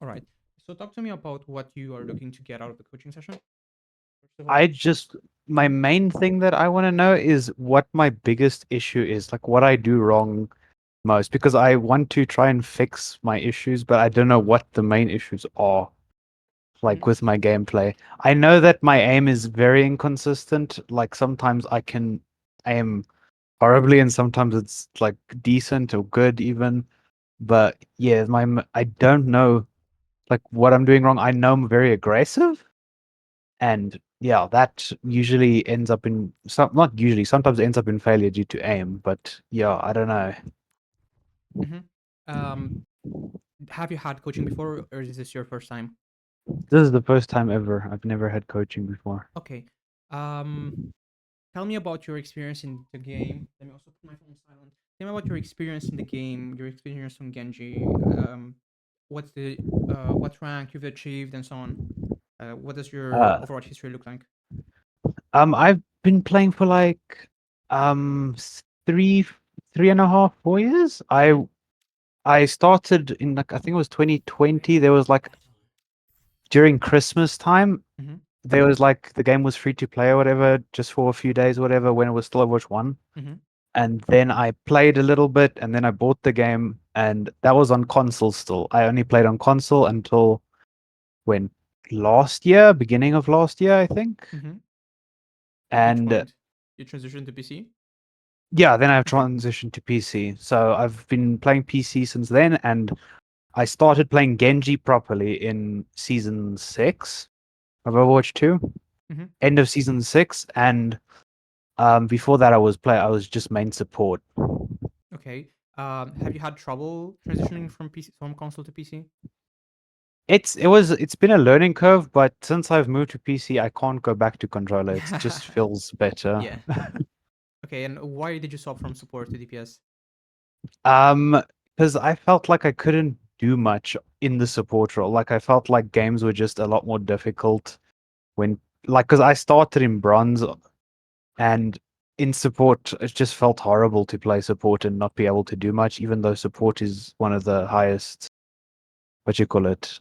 All right. So talk to me about what you are looking to get out of the coaching session, first of all. I just my main thing that I want to know is what my biggest issue is, like what I do wrong most, because I want to try and fix my issues, but I don't know what the main issues are, Mhm. like with my gameplay. I know that my aim is very inconsistent. Like sometimes I can aim horribly and sometimes it's like decent or good even. But yeah, I don't know like what I'm doing wrong. I know I'm very aggressive. And yeah, that usually ends up in some not usually, sometimes it ends up in failure due to aim, but yeah, I don't know. Mhm. Um, have you had coaching before, or is this your first time? This is the first time ever. I've never had coaching before. Okay. Um, tell me about your experience in the game. Let me also put my phone silent. Tell me about your experience in the game, your experience on Genji. What's the what rank you've achieved, and so on. What does your Uh overall history look like? I've been playing for like three and a half, 4 years. Mm-hmm. I started in like I think it was 2020. There was like during Christmas time, Mm-hmm. there was like the game was free to play or whatever, just for a few days or whatever when it was still Overwatch 1. Mm-hmm. And then I played a little bit, and then I bought the game, and that was on console still. I only played on console until when last year, beginning of last year, I think. Mm-hmm. At which And point you transitioned to PC? yeah, then I've Okay. transitioned to PC. So I've been playing PC since then, and I started playing Genji properly in season 6 of Overwatch 2, Mm-hmm. end of season 6, and before that I was just main support. Okay. Have you had trouble transitioning from PC from console to PC? It's been a learning curve, but since I've moved to PC, I can't go back to controller. It just feels better. Yeah. Okay. And why did you swap from support to DPS? Um, because I felt like I couldn't do much in the support role. Like I felt like games were just a lot more difficult when, like, because I started in bronze and in support, it just felt horrible to play support and not be able to do much, even though support is one of the highest, what you call it,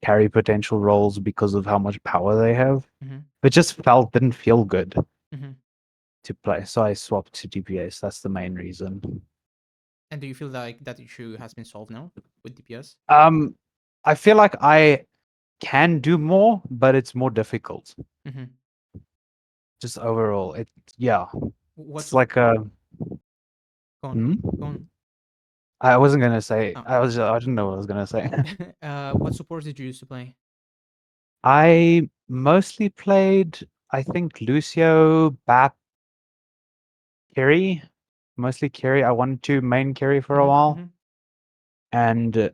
carry potential roles because of how much power they have. Mm-hmm. It just didn't feel good Mm-hmm. to play. So I swapped to DPS. That's the main reason. And do you feel like that issue has been solved now with DPS? Um, I feel like I can do more, but it's more difficult. Mm-hmm. Just overall, yeah, What's it's like a. go on? Hmm? Go on. I wasn't gonna say. Oh. I didn't know what I was gonna say. What supports did you use to play? I mostly played, I think, Lucio, Bat, Carry, mostly Carry. I wanted to main Carry for a Mm-hmm. while, Mm-hmm. and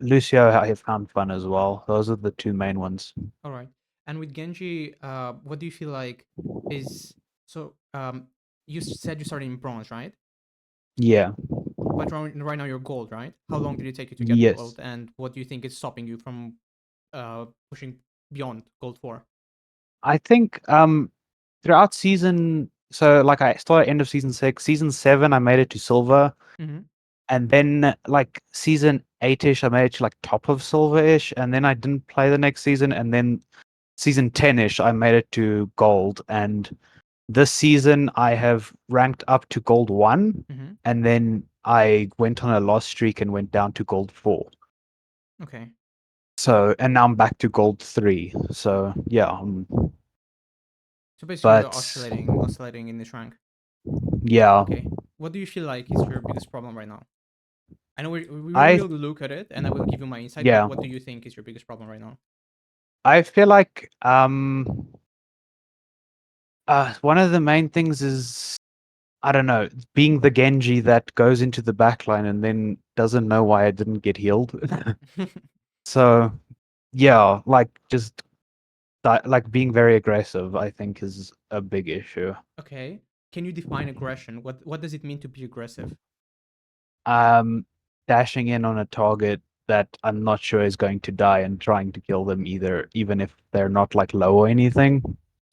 Lucio I found fun as well. Those are the two main ones. All right. And with Genji, what do you feel like is so? You said you started in bronze, right? Yeah. But right now you're gold, right? How long did it take you to get to Yes. gold? And what do you think is stopping you from pushing beyond gold 4? I think throughout season, so like I started end of season 6, season 7 I made it to silver, Mm-hmm. and then like season 8ish I made it to like top of silver-ish, and then I didn't play the next season, and then season 10ish I made it to gold, and this season I have ranked up to gold 1, Mm-hmm. and then I went on a loss streak and went down to gold 4. Okay. So, and now I'm back to gold 3. So, yeah, So basically, you're but oscillating in this rank. yeah, Okay. What do you feel like is your biggest problem right now? I know we I will look at it, and I will give you my insight. But yeah, what do you think is your biggest problem right now? I feel like one of the main things is, I don't know, being the Genji that goes into the backline and then doesn't know why I didn't get healed. So yeah, like just like being very aggressive, I think is a big issue. Okay. Can you define aggression? What does it mean to be aggressive? Um, Dashing in on a target that I'm not sure is going to die and trying to kill them either, even if they're not like low or anything.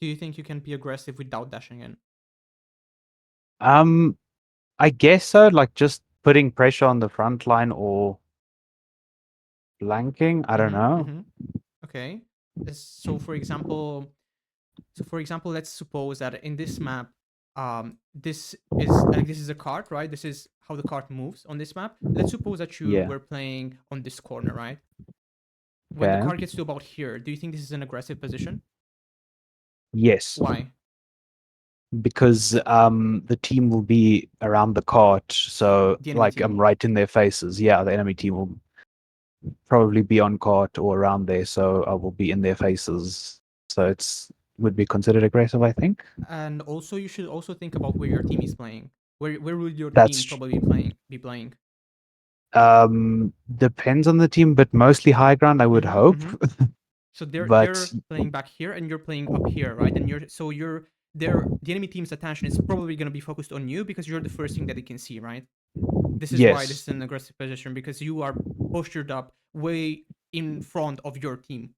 Do you think you can be aggressive without dashing in? Um, I guess so, like just putting pressure on the front line or blanking. I don't Mm-hmm. know. Mm-hmm. Okay. So for example, let's suppose that in this map, this is a cart, right? This is how the cart moves on this map. Let's suppose that you Yeah. were playing on this corner, right? When the Okay. cart gets to about here, do you think this is an aggressive position? Yes, Why? because the team will be around the cart, so The enemy like I'm team. right in their faces. Yeah, the enemy team will probably be on cart or around there, so I will be in their faces. So it's would be considered aggressive, I think. And also, you should also think about where your team is playing. Where will your That's team probably be playing? depends on the team, but mostly high ground, I would Mm-hmm. hope. Mm-hmm. So they're But they're playing back here, and you're playing up here, right? And the enemy team's attention is probably going to be focused on you because you're the first thing that they can see, right? This is why this yes, is an aggressive position because you are postured up way in front of your team.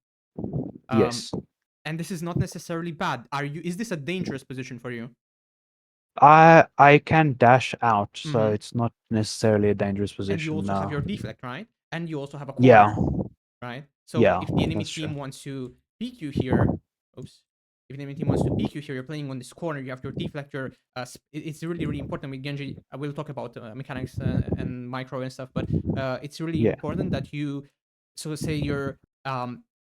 Um, yes. and this is not necessarily bad. Are you? Is this a dangerous position for you? I can dash out, so Mm-hmm. it's not necessarily a dangerous And you position. also have your No. deflect, right? And you also have a Yeah, corner, right? So yeah, if the enemy that's true. team wants to peek you here, oops, if the enemy team wants to peek you here, you're playing on this corner. You have your deflector. It's really really important with Genji. I will talk about mechanics and micro and stuff, but it's really Yeah, important that you, so say you're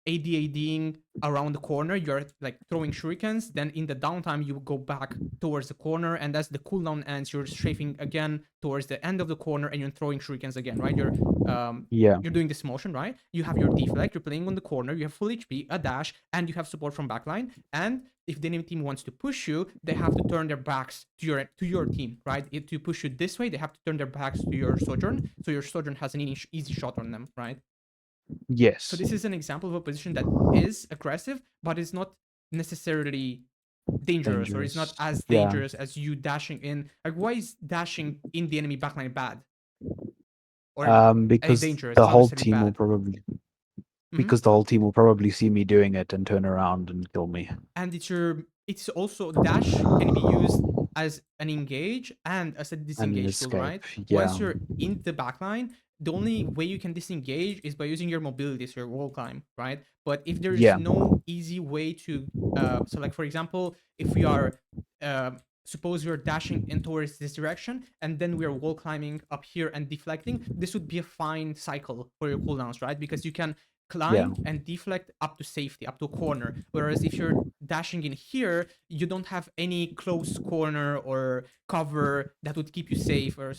ADADing around the corner, you're like throwing shurikens. Then in the downtime, you go back towards the corner, and as the cooldown ends, you're strafing again towards the end of the corner, and you're throwing shurikens again, right? Um, yeah, you're doing this motion, right? You have your deflect, you're playing on the corner, you have full HP, a dash, and you have support from backline. And if the enemy team wants to push you, they have to turn their backs to your team, right? To push you this way, they have to turn their backs to your sojourn, so your sojourn has an easy shot on them, right? So yes. this is an example of a position that is aggressive, but is not necessarily dangerous, or is not Dangerous. as Yeah. dangerous as you dashing in. Like, why is dashing in the enemy backline bad or Because dangerous? the It's not whole necessarily team will bad. probably Hmm. because the whole team will probably see me doing it and turn around and kill me And it's also dash can be used as an engage and as a and an disengage tool, escape. right? Once Yeah, you're in the backline, the only way you can disengage is by using your mobility, so your wall climb, right? But if there is yeah, no easy way to so like for example, if we are uh, suppose we are dashing in towards this direction and then we are wall climbing up here and deflecting, this would be a fine cycle for your cooldowns, right? Because you can yeah, climb and deflect up to safety, up to a corner. Whereas if you're dashing in here, you don't have any close corner or cover that would keep you safe, or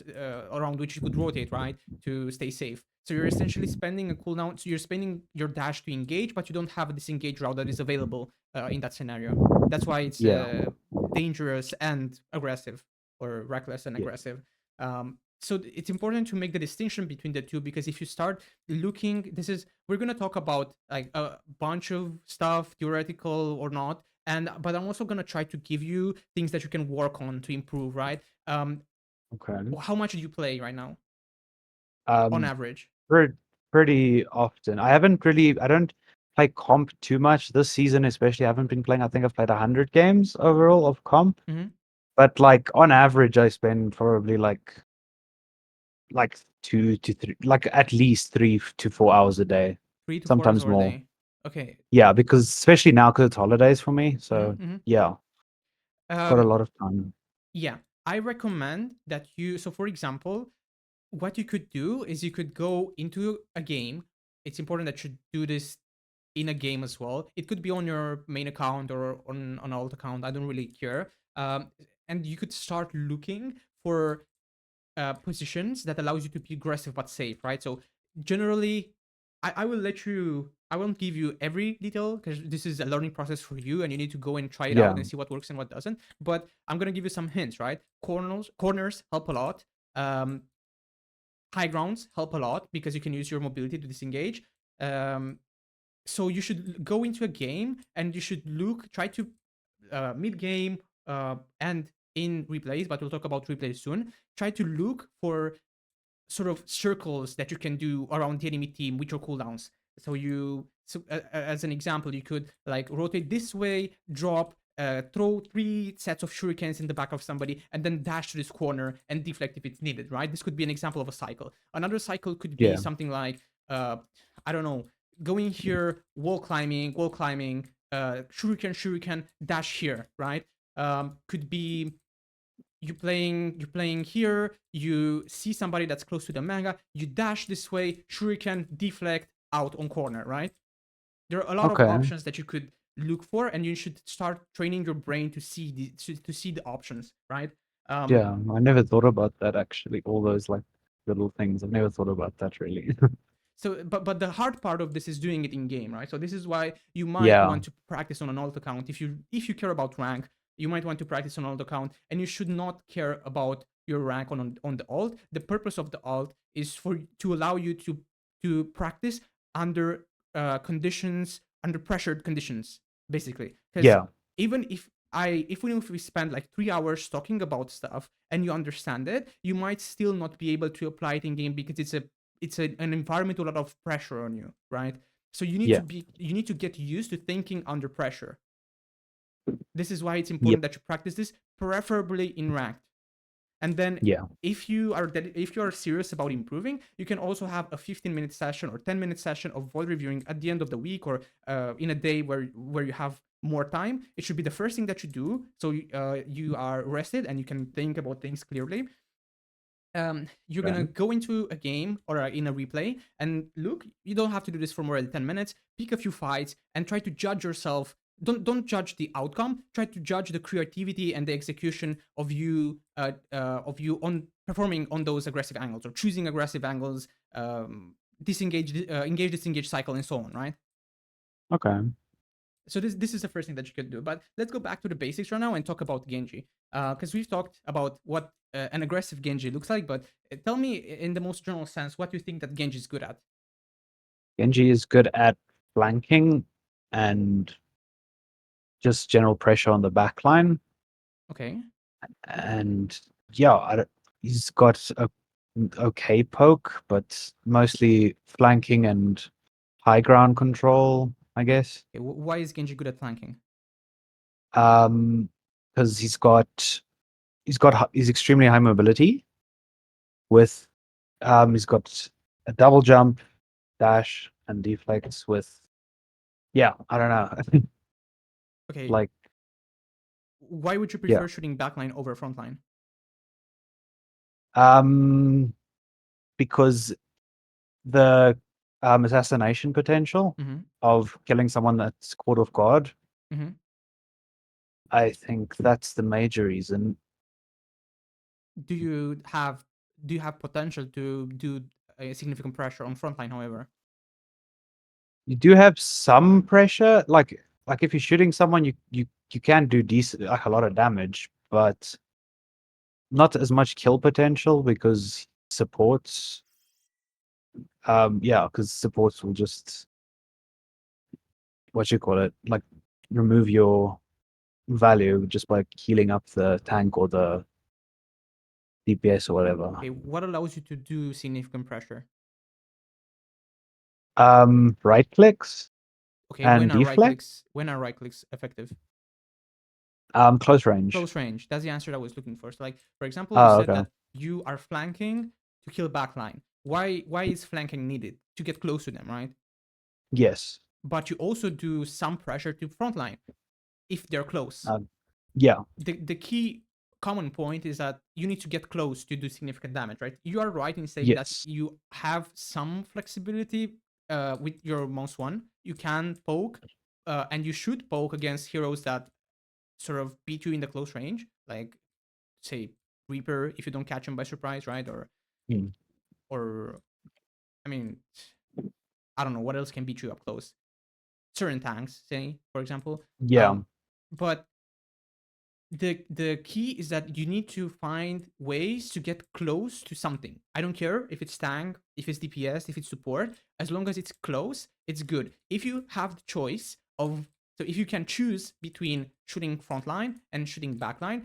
around which you could rotate, right, to stay safe. So you're essentially spending a cooldown. So you're spending your dash to engage, but you don't have a disengage route that is available in that scenario. That's why it's yeah, dangerous and aggressive, or reckless and yeah. aggressive. So it's important to make the distinction between the two, because if you start looking, we're gonna talk about like a bunch of stuff, theoretical or not, but I'm also gonna try to give you things that you can work on to improve, right? Okay. How much do you play right now on Um, average? pretty, pretty often. I don't play comp too much this season, especially. I haven't been playing. I think I've played 100 games overall of comp, Mm-hmm. but like on average, I spend probably like 2 to 3, like at least 3 to 4 hours a day, 3 to 4 hours sometimes a more. day. Okay. Yeah, because especially now because it's holidays for me. So Mm-hmm. yeah, got a Um, lot of time. yeah, I recommend that you. So, for example, what you could do is you could go into a game. It's important that you do this in a game as well. It could be on your main account or on an alt account. I don't really care. And you could start looking for positions that allows you to be aggressive but safe, right? So generally, I will let you. I won't give you every detail because this is a learning process for you, and you need to go and try it out Yeah. and see what works and what doesn't. But I'm gonna give you some hints, right? Corners help a lot. Um, High grounds help a lot because you can use your mobility to disengage. Um, so you should go into a game and you should try to mid game and in replays, but we'll talk about replays soon. Try to look for sort of circles that you can do around the enemy team with your cooldowns. As an example, you could like rotate this way, drop, throw 3 sets of shurikens in the back of somebody, and then dash to this corner and deflect if it's needed. Right? This could be an example of a cycle. Another cycle could be Yeah. something like uh, I don't know, going here, wall climbing, shuriken, dash here, right? Could be you're playing here, you see somebody that's close to the manga, you dash this way, shuriken, deflect, out on corner, right? There are a lot of Okay. options that you could look for, and you should start training your brain to see the options, right? um Yeah, I never thought about that actually. All those like little things. I've never thought about that really. so but the hard part of this is doing it in game, right? So this is why you might Yeah. want to practice on an alt account. If you care about rank, you might want to practice on alt account, and you should not care about your rank on the alt. The purpose of the alt is for to allow you to practice under conditions, under pressured conditions, basically. Because Yeah. even if we spend like 3 hours talking about stuff and you understand it, you might still not be able to apply it in game because an environment with a lot of pressure on you, right? So Yeah. you need to get used to thinking under pressure. This is why it's Yeah. important that you practice this, preferably in ranked. And then Yeah. if you are serious about improving, you can also have a 15-minute session or 10-minute session of void reviewing at the end of the week, or in a day where you have more time. It should be the first thing that you do, so you are rested and you can think about things clearly. You're gonna Okay. go into a game or in a replay and look. You don't have to do this for more than 10 minutes. Pick a few fights and try to judge yourself. Don't judge the outcome. Try to judge the creativity and the execution of you on performing on those aggressive angles or choosing aggressive angles. Engage, disengage cycle, and so on. Right. Okay. So this is the first thing that you could do. But let's go back to the basics right now and talk about Genji, because we've talked about what an aggressive Genji looks like. But tell me, in the most general sense, what you think that Genji is good at. Genji is good at flanking and just general pressure on the back line. Okay, And yeah, he's got a okay poke, but mostly flanking and high ground control, I guess. okay. Why is Genji good at flanking? Um, because he's extremely high mobility with he's got a double jump, dash, and deflects with yeah, I don't know. Okay, Like why would you yeah. prefer shooting backline over frontline? Um because the assassination potential Mm-hmm. of killing someone that's caught off guard, Mm-hmm. I think that's the major reason. Do you have do you have potential to do a significant pressure on frontline? However, You do have some pressure, like if you're shooting someone, you can do decent, like a lot of damage, but not as much kill potential because supports. Yeah, because supports will just what you call it, like remove your value just by healing up the tank or the DPS or whatever. okay, what allows you to do significant pressure? Right clicks Okay, and deflect. when are right clicks effective? Close range. Close range. That's the answer I was looking for. So, like, for example, you Oh, said okay. that you are flanking to kill backline. Why is flanking needed? To get close to them, right? Yes. But you also do some pressure to frontline if they're close. Um, yeah. The key common point is that you need to get close to do significant damage, right? You are right in saying that Yes. you have some flexibility with your mouse one. You can poke, and you should poke against heroes that sort of beat you in the close range, like say Reaper if you don't catch him by surprise, right? Mm. Or I mean, I don't know what else can beat you up close. Certain tanks, say for example. Yeah. But the key is that you need to find ways to get close to something. I don't care if it's tank, if it's DPS, if it's support. As long as it's close, it's good. If you have the choice of so if you can choose between shooting frontline and shooting backline,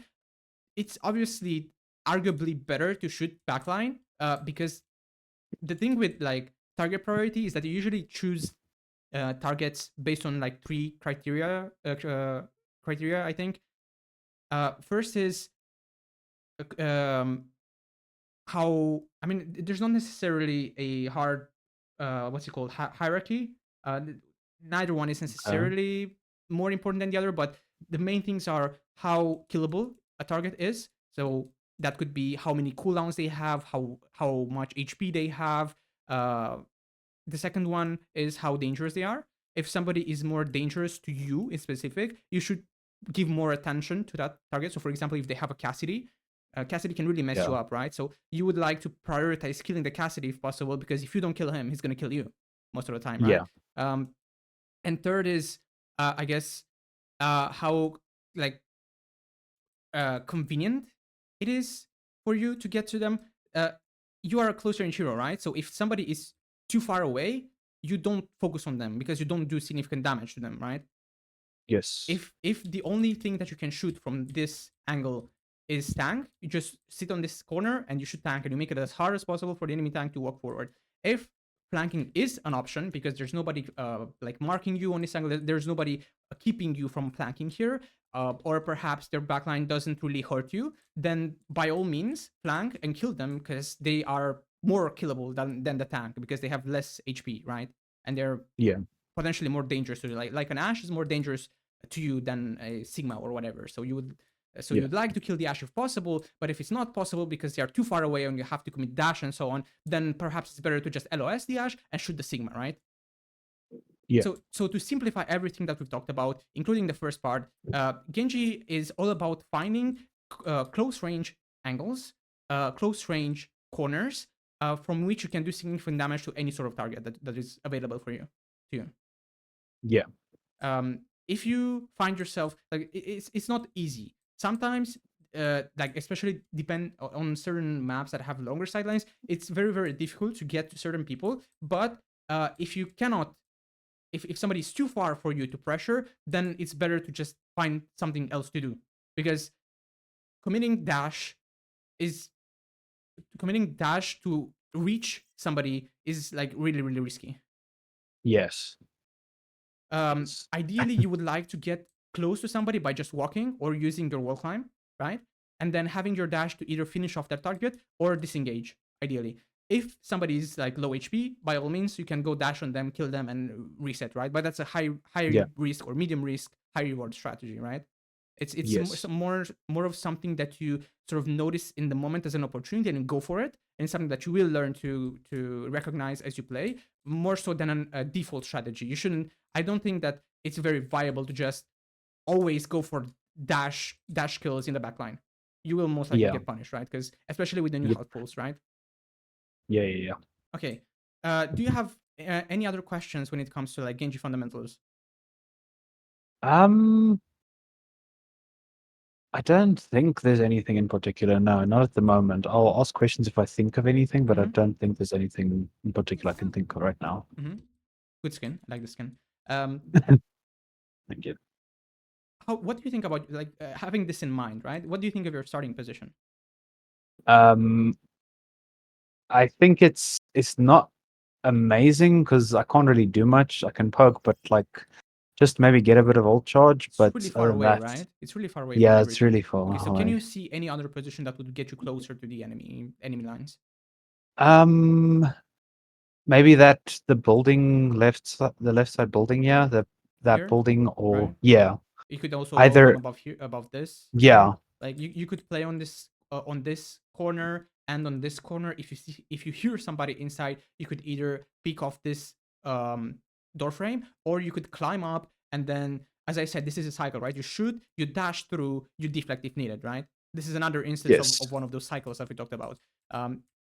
it's obviously arguably better to shoot backline, because the thing with like target priority is that you usually choose targets based on like three criteria, I think. First is how, I mean, there's not necessarily a hard what's it called, hierarchy. Neither one is Okay. necessarily more important than the other, but the main things are how killable a target is. So that could be how many cooldowns they have, how much HP they have. Uh, the second one is how dangerous they are. If somebody is more dangerous to you in specific, you should give more attention to that target. So, for example, if they have a Cassidy, Cassidy can really mess you Yeah. up, right? So you would like to prioritize killing the Cassidy if possible, because if you don't kill him, he's gonna kill you most of the time, right? Yeah. Um, and third is, I guess, how like convenient it is for you to get to them. Uh, you are a closer range hero, right? So if somebody is too far away, you don't focus on them because you don't do significant damage to them, right? Yes. If the only thing that you can shoot from this angle is tank, you just sit on this corner and you shoot tank and you make it as hard as possible for the enemy tank to walk forward. If flanking is an option because there's nobody like marking you on this angle, there's nobody keeping you from flanking here, or perhaps their backline doesn't really hurt you, then by all means flank and kill them because they are more killable than the tank because they have less HP, right? And they're Yeah. potentially more dangerous to you. Like an Ash is more dangerous to you than a Sigma or whatever. So Yeah. you'd like to kill the Ash if possible, but if it's not possible because they are too far away and you have to commit dash and so on, then perhaps it's better to just LOS the Ash and shoot the Sigma, right? Yeah. So to simplify everything that we've talked about, including the first part, Genji is all about finding close range angles, close range corners, from which you can do significant damage to any sort of target that is available for you to you. Yeah. If you find yourself like it's not easy sometimes, like especially depend on certain maps that have longer sidelines, it's very difficult to get to certain people. But if you cannot, if somebody is too far for you to pressure, then it's better to just find something else to do, because committing dash is committing dash to reach somebody is like really risky. Yes. Yes. Ideally, you would like to get close to somebody by just walking or using your wall climb, right? And then having your dash to either finish off that target or disengage, ideally. If somebody is like low HP, by all means, you can go dash on them, kill them, and reset, right? But that's a high Yeah. risk or medium risk, high reward strategy, right? It's Yes. more of something that you sort of notice in the moment as an opportunity and go for it, and something that you will learn to recognize as you play, more so than a default strategy. You shouldn't. I don't think that it's very viable to just always go for dash kills in the backline. You will most likely Yeah. get punished, right? Because especially with the new Yep. health pools, right? Yeah. Yeah. Yeah. Okay. Do you have any other questions when it comes to like Genji fundamentals? Um, I don't think there's anything in particular. No, not at the moment. I'll ask questions if I think of anything, but I Mm-hmm. don't think there's anything in particular I can think of right now. Mm-hmm. Good skin. I like the skin. Um, Thank you. what do you think about like having this in mind, right? What do you think of your starting position? Um, I think it's not amazing because I can't really do much. I can poke, but like just maybe get a bit of ult charge. It's really But far other than away, that, right? It's really far away from yeah, it's everything. really far Okay, so can you away. see any other position that would get you closer to the enemy lines? Um, maybe that the building the left side building, yeah, that Here, building, or right? yeah, You could also go one either above here, above this, right? yeah, Like you could play on this corner and on this corner. If you hear somebody inside, you could either pick off this um, door frame, or you could climb up and then, as I said, this is a cycle, right? You shoot, you dash through, you deflect if needed, right? This is another instance yes. of one of those cycles that we talked about.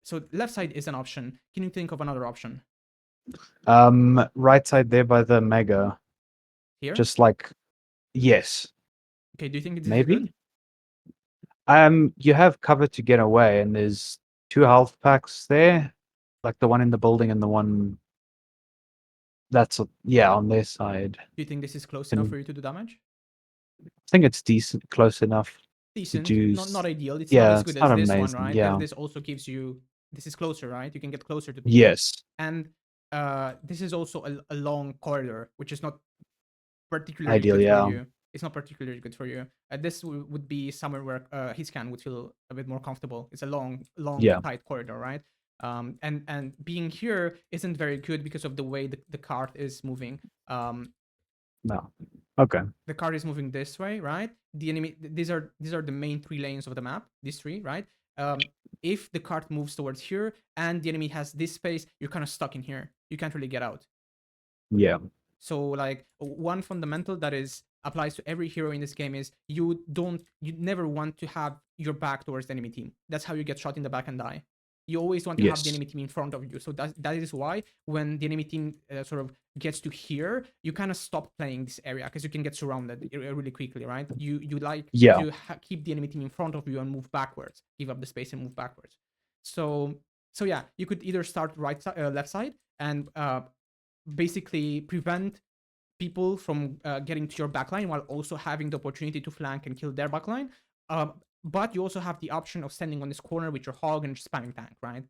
So left side is an option. Can you think of another option Right side there by the mega, here? just like yes, Okay, do you think this is good? maybe. You have cover to get away, and there's two health packs there, like the one in the building and the one that's yeah on their side. Do you think this is close enough And for you to do damage? I think it's decent, close enough to Decent, do. not ideal. It's not Yeah, as it's good not as this one, amazing. right? Because Yeah. this also gives you, this is closer, right? You can get closer to people, Yes. and this is also a long corridor, which is not particularly Ideal. good for Yeah. you. It's not particularly good for you. This would be somewhere where his can would feel a bit more comfortable. It's a long, Yeah. tight corridor, right? And being here isn't very good because of the way the card is moving. No. Okay. The card is moving this way, right? The enemy, these are the main 3 lanes of the map, these three, right? um, if the card moves towards here and the enemy has this space, you're kind of stuck in here, you can't really get out. Yeah. So like one fundamental that is applies to every hero in this game is you never want to have your back towards the enemy team. That's how you get shot in the back and die. You always want to have the Yes. enemy team in front of you. So that is why when the enemy team sort of gets to here, you kind of stop playing this area because you can get surrounded really quickly, right? You like Yeah. to keep the enemy team in front of you and move backwards, give up the space and move backwards. So yeah, you could either start left side and basically prevent people from getting to your backline while also having the opportunity to flank and kill their backline. Uh, but you also have the option of standing on this corner with your hog and just spamming tank, right?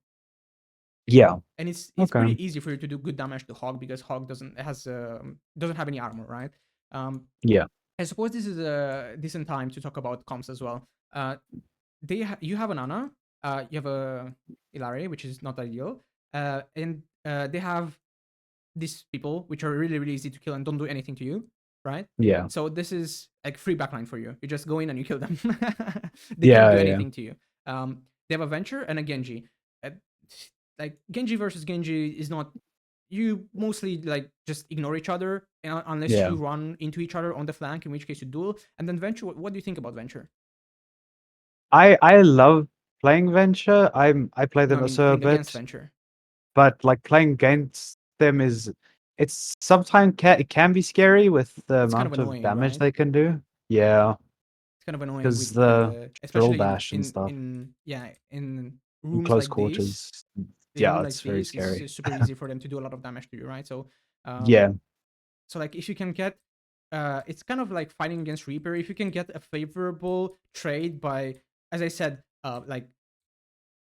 Yeah. And it's Okay. pretty easy for you to do good damage to hog because hog doesn't have any armor, right? Um, Yeah. I suppose this is a decent time to talk about comps as well. You have an Ana, you have a Ilari, which is not ideal, and they have these people which are really really easy to kill and don't do anything to you, right? Yeah. So this is like free backline for you. You just go in and you kill them. They cannot do Yeah. Yeah. anything to you. They have a Venture and a Genji. Uh, like Genji versus Genji is not. You mostly like just ignore each other unless Yeah. you run into each other on the flank, in which case you duel. And then Venture, what do you think about Venture? I love playing Venture. I play No, I them mean also a playing against bit, Venture. but like playing against them is it's sometimes it can be scary with the It's kind of amount of annoying, damage right? they can do. Yeah, It's kind of annoying because with the drill especially bash and stuff in in rooms close like this. quarters. In Yeah, room like it's very this, it's scary. super easy for them to do a lot of damage to you, right? So, um, Yeah. so like if you can get, it's kind of like fighting against Reaper. If you can get a favorable trade by, as I said, like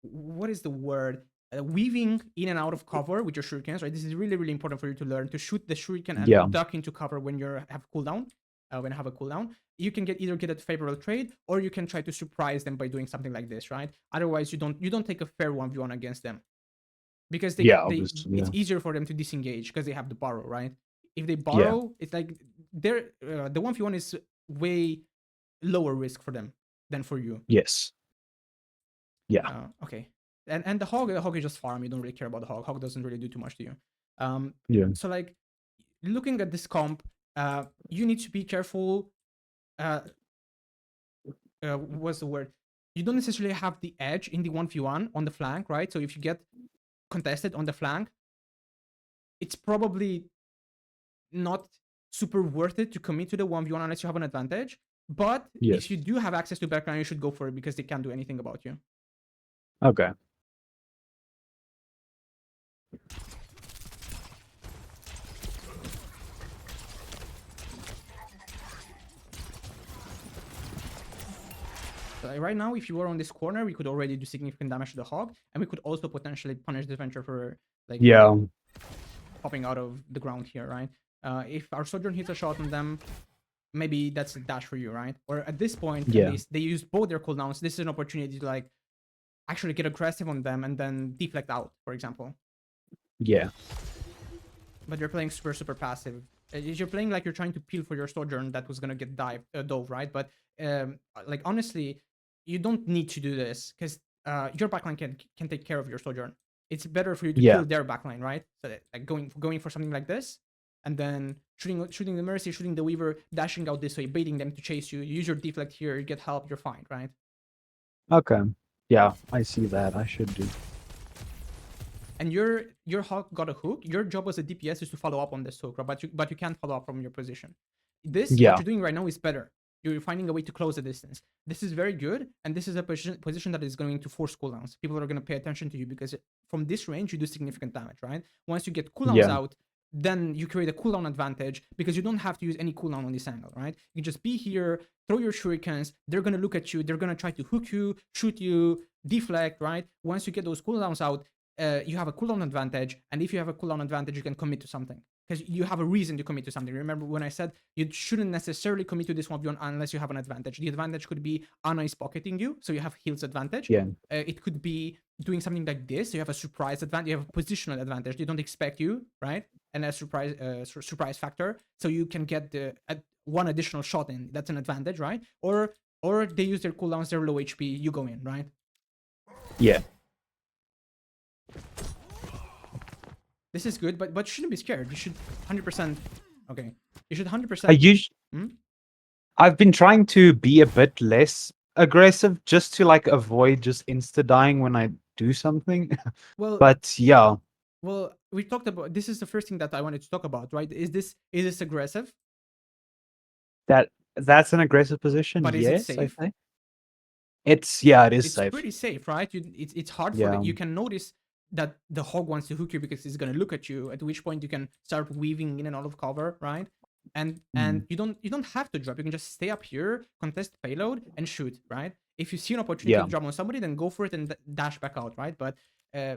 what is the word? Weaving in and out of cover with your shurikens, right? This is really, really important for you to learn to shoot the shuriken and Yeah. duck into cover when you have cooldown. When I have a cooldown, you can either get a favorable trade or you can try to surprise them by doing something like this, right? Otherwise, you don't take a fair 1v1 against them because Yeah. they Obviously. it's Yeah. easier for them to disengage because they have the borrow, right? If they Yeah. borrow, it's like they're the 1v1 is way lower risk for them than for you. Yes. Yeah. Okay. And the hog is just farm. You don't really care about the hog. Hog doesn't really do too much to you. Um, Yeah. so like looking at this comp, you need to be careful. Uh, what's the word? You don't necessarily have the edge in the 1v1 on the flank, right? So if you get contested on the flank, it's probably not super worth it to commit to the 1v1 unless you have an advantage. But if you Yes. do have access to background, you should go for it because they can't do anything about you. Okay. So like, right now, if you were on this corner, we could already do significant damage to the hog, and we could also potentially punish the Venture for like Yeah. popping out of the ground here, right? If our Sojourn hits a shot on them, maybe that's a dash for you, right? Or at this point, and Yeah. they use both their cooldowns, this is an opportunity to like actually get aggressive on them and then deflect out, for example. Yeah. But you're playing super passive. You're playing like you're trying to peel for your Sojourn that was gonna get dove, right? But like honestly, you don't need to do this because your backline can take care of your Sojourn. It's better for you to Yeah. kill their backline, right? So that, like going for something like this, and then shooting the Mercy, shooting the Weaver, dashing out this way, baiting them to chase you. You use your deflect here, you get help, you're fine, right? Okay. Yeah. I see that. I should do. And your hawk got a hook. Your job as a DPS is to follow up on this hook, right? But you can't follow up from your position. This what Yeah. you're doing right now is better. You're finding a way to close the distance. This is very good, and this is a position that is going to force cooldowns. People are going to pay attention to you because from this range you do significant damage, right? Once you get cooldowns Yeah. out, then you create a cooldown advantage because you don't have to use any cooldown on this angle, right? You just be here, throw your shurikens. They're gonna look at you. They're gonna try to hook you, shoot you, deflect, right? Once you get those cooldowns out, you have a cooldown advantage, and if you have a cooldown advantage, you can commit to something because you have a reason to commit to something. Remember when I said you shouldn't necessarily commit to this 1v1 unless you have an advantage. The advantage could be Ana is pocketing you, so you have heals advantage. Yeah. It could be doing something like this, you have a surprise advantage, you have a positional advantage. They don't expect you, right? And a surprise factor, so you can get the one additional shot in. That's an advantage, right? Or they use their cooldowns, they're low HP, you go in, right? Yeah. This is good, but you shouldn't be scared. You should 100%. Okay, you should I 100%. us- Hmm? I've been trying to be a bit less aggressive just to like avoid just insta dying when I do something. Well, But yeah, we talked about this. Is the first thing that I wanted to talk about, right? Is this aggressive? that's an aggressive position. But is it Yes, I safe? think. It is It's safe. pretty safe, right? It's hard for the, Yeah. you can notice that the hog wants to hook you because he's gonna look at you. At which point you can start weaving in and out of cover, right? And Mm, you don't have to drop. You can just stay up here, contest payload, and shoot, right? If you see an opportunity yeah. to drop on somebody, then go for it and dash back out, right? But uh,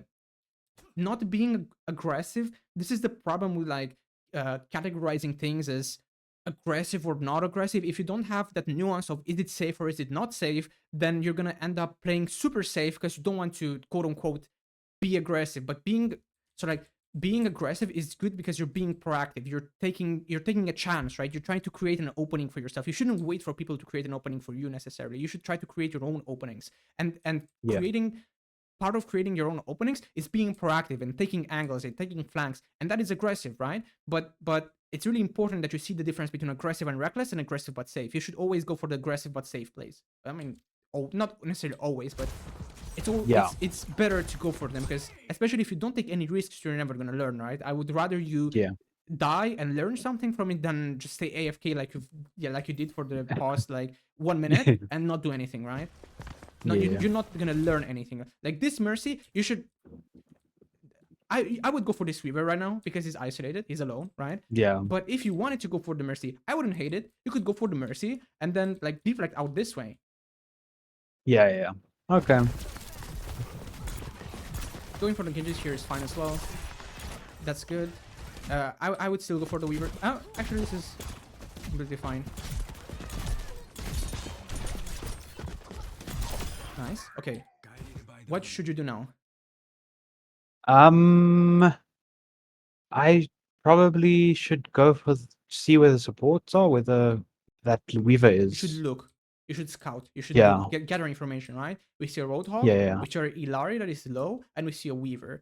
not being aggressive. This is the problem with like categorizing things as aggressive or not aggressive. If you don't have that nuance of is it safe or is it not safe, then you're gonna end up playing super safe because you don't want to quote unquote be aggressive. But being aggressive is good because you're being proactive. You're taking a chance, right? You're trying to create an opening for yourself. You shouldn't wait for people to create an opening for you necessarily. You should try to create your own openings. And Yeah. creating part of creating your own openings is being proactive and taking angles and taking flanks, and that is aggressive, right? But it's really important that you see the difference between aggressive and reckless and aggressive but safe. You should always go for the aggressive but safe plays. I mean, not necessarily always, but it's all Yeah. it's better to go for them because especially if you don't take any risks, you're never gonna learn, right? I would rather you Yeah. die and learn something from it than just stay AFK like you did for the past like 1 minute and not do anything, right? No, Yeah. you're not gonna learn anything. Like this Mercy, you should. I would go for this Weaver right now because he's isolated, he's alone, right? Yeah. But if you wanted to go for the Mercy, I wouldn't hate it. You could go for the Mercy and then like deflect out this way. Yeah. Yeah. Okay. Going for the Genjis here is fine as well. That's good. I would still go for the Weaver. Oh, actually, this is completely fine. Nice. Okay. What should you do now? Um, I probably should go for see where the supports are, where that Weaver You should is. look. You should scout. You should Yeah. look. Gather information, right? We see a Roadhog, Yeah. Yeah. we see a Ilari that is low, and we see a Weaver.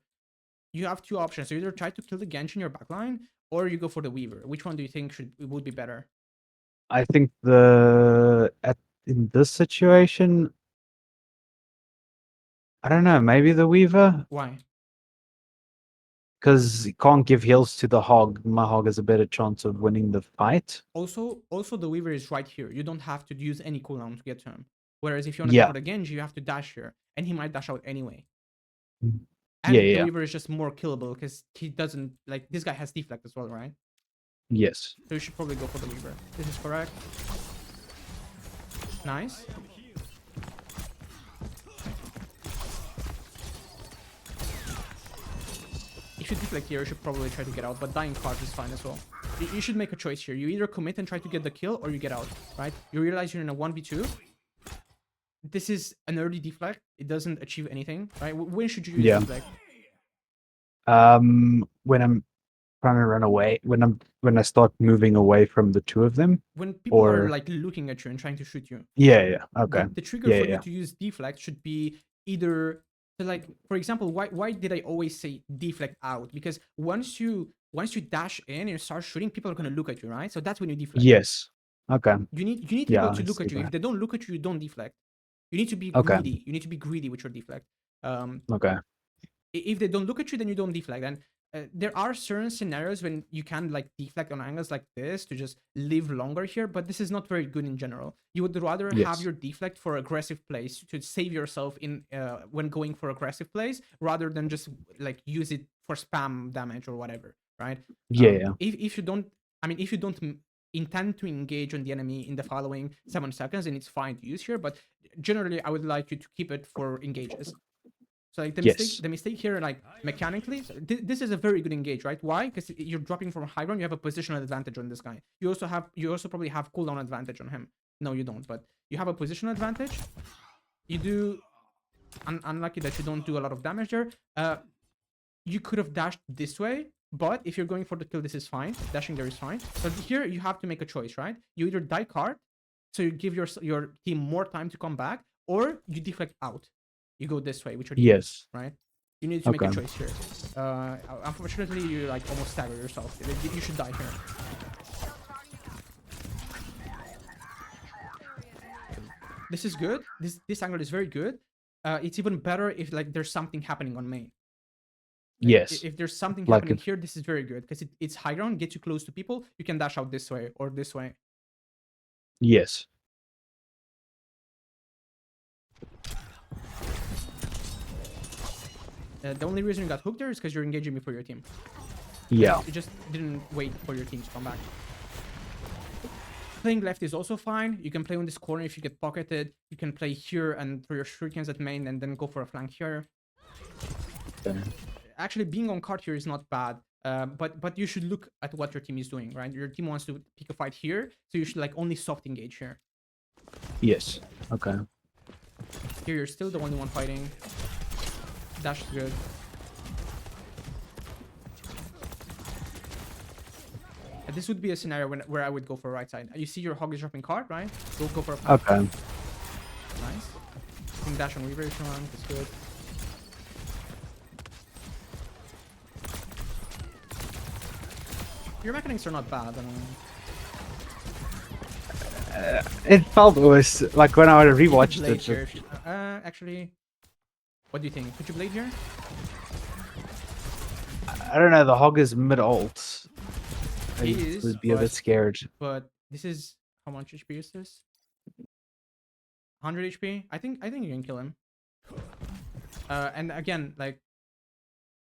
You have two options. You either try to kill the Genji in your backline, or you go for the Weaver. Which one do you think would be better? I think the at in this situation, I don't know, maybe the Weaver, Why? because he can't give heals to the Hog. My Hog has a better chance of winning the fight. Also, the Weaver is right here. You don't have to use any cooldown to get to him. Whereas if you want to go Yeah. for the Genji, you have to dash here, and he might dash out anyway. Mm. Yeah. And the Yeah. Weaver is just more killable because he doesn't like this guy has deflect as well, right? Yes. So you should probably go for the Weaver. This is correct. Nice. If you deflect here, you should probably try to get out, but dying cards is fine as well. You should make a choice here. You either commit and try to get the kill, or you get out, right? You realize you're in a 1v2. This is an early deflect. It doesn't achieve anything, right? When should you use Yeah. deflect? When I'm trying to run away, when I start moving away from the two of them, When people are or like looking at you and trying to shoot you. yeah. Yeah. the, Okay. the trigger Yeah. for you Yeah. to use deflect should be either so like for example, why did I always say deflect out? Because once you dash in and you start shooting, people are gonna look at you, right? So that's when you deflect. Yes. Okay. You need Yeah. people I to look see at you. If that. they don't look at you, you don't deflect. You need to be Okay. greedy. You need to be greedy with your deflect. Um, Okay. if they don't look at you, then you don't deflect. And there are certain scenarios when you can like deflect on angles like this to just live longer here, but this is not very good in general. You would rather have Yes. your deflect for aggressive plays to save yourself in when going for aggressive plays, rather than just like use it for spam damage or whatever, right? Yeah. Yeah. If you don't, I mean, if you don't intend to engage on the enemy in the following 7 seconds, then it's fine to use here. But generally, I would like you to keep it for engages. So like the mistake, Yes. the mistake here, like mechanically, so this is a very good engage, right? Why? Because you're dropping from high ground, you have a positional advantage on this guy. You also probably have cooldown advantage on him. No, you don't, but you have a positional advantage. You do unlucky that you don't do a lot of damage there. You could have dashed this way, but if you're going for the kill, this is fine. Dashing there is fine. But here you have to make a choice, right? You either die card, so you give your team more time to come back, or you deflect out. You go this way with your team, Yes. right? You need to make a Okay. choice here. Unfortunately, you like almost stagger yourself. You should die here. This is good. This angle is very good. It's even better if like there's something happening on main. Like Yes. if there's something Like happening if here, this is very good because it's high ground, gets you close to people. You can dash out this way or this way. yes. The only reason you got hooked there is because you're engaging before your team. Yeah. You just didn't wait for your team to come back. Playing left is also fine. You can play on this corner if you get pocketed. You can play here and throw your shurikens at main and then go for a flank here. Okay. Actually, being on card here is not bad. But you should look at what your team is doing, right? Your team wants to pick a fight here, so you should like only soft engage here. Yes. Okay. Here you're still the only one fighting. Dash is good. This would be a scenario where I would go for right side. You see your hog is dropping card, right? Go for a flank. Okay. Nice. You can dash on Weaver if you want. That's good. Your mechanics are not bad. I mean, It felt worse, like when I you could rewatched blade it. here if you, actually, what do you think? Could you blade here? I don't know. The hog is mid ult. I He is, would be a bit scared. but this is how much HP is this? 100 HP. I think you can kill him. And again, like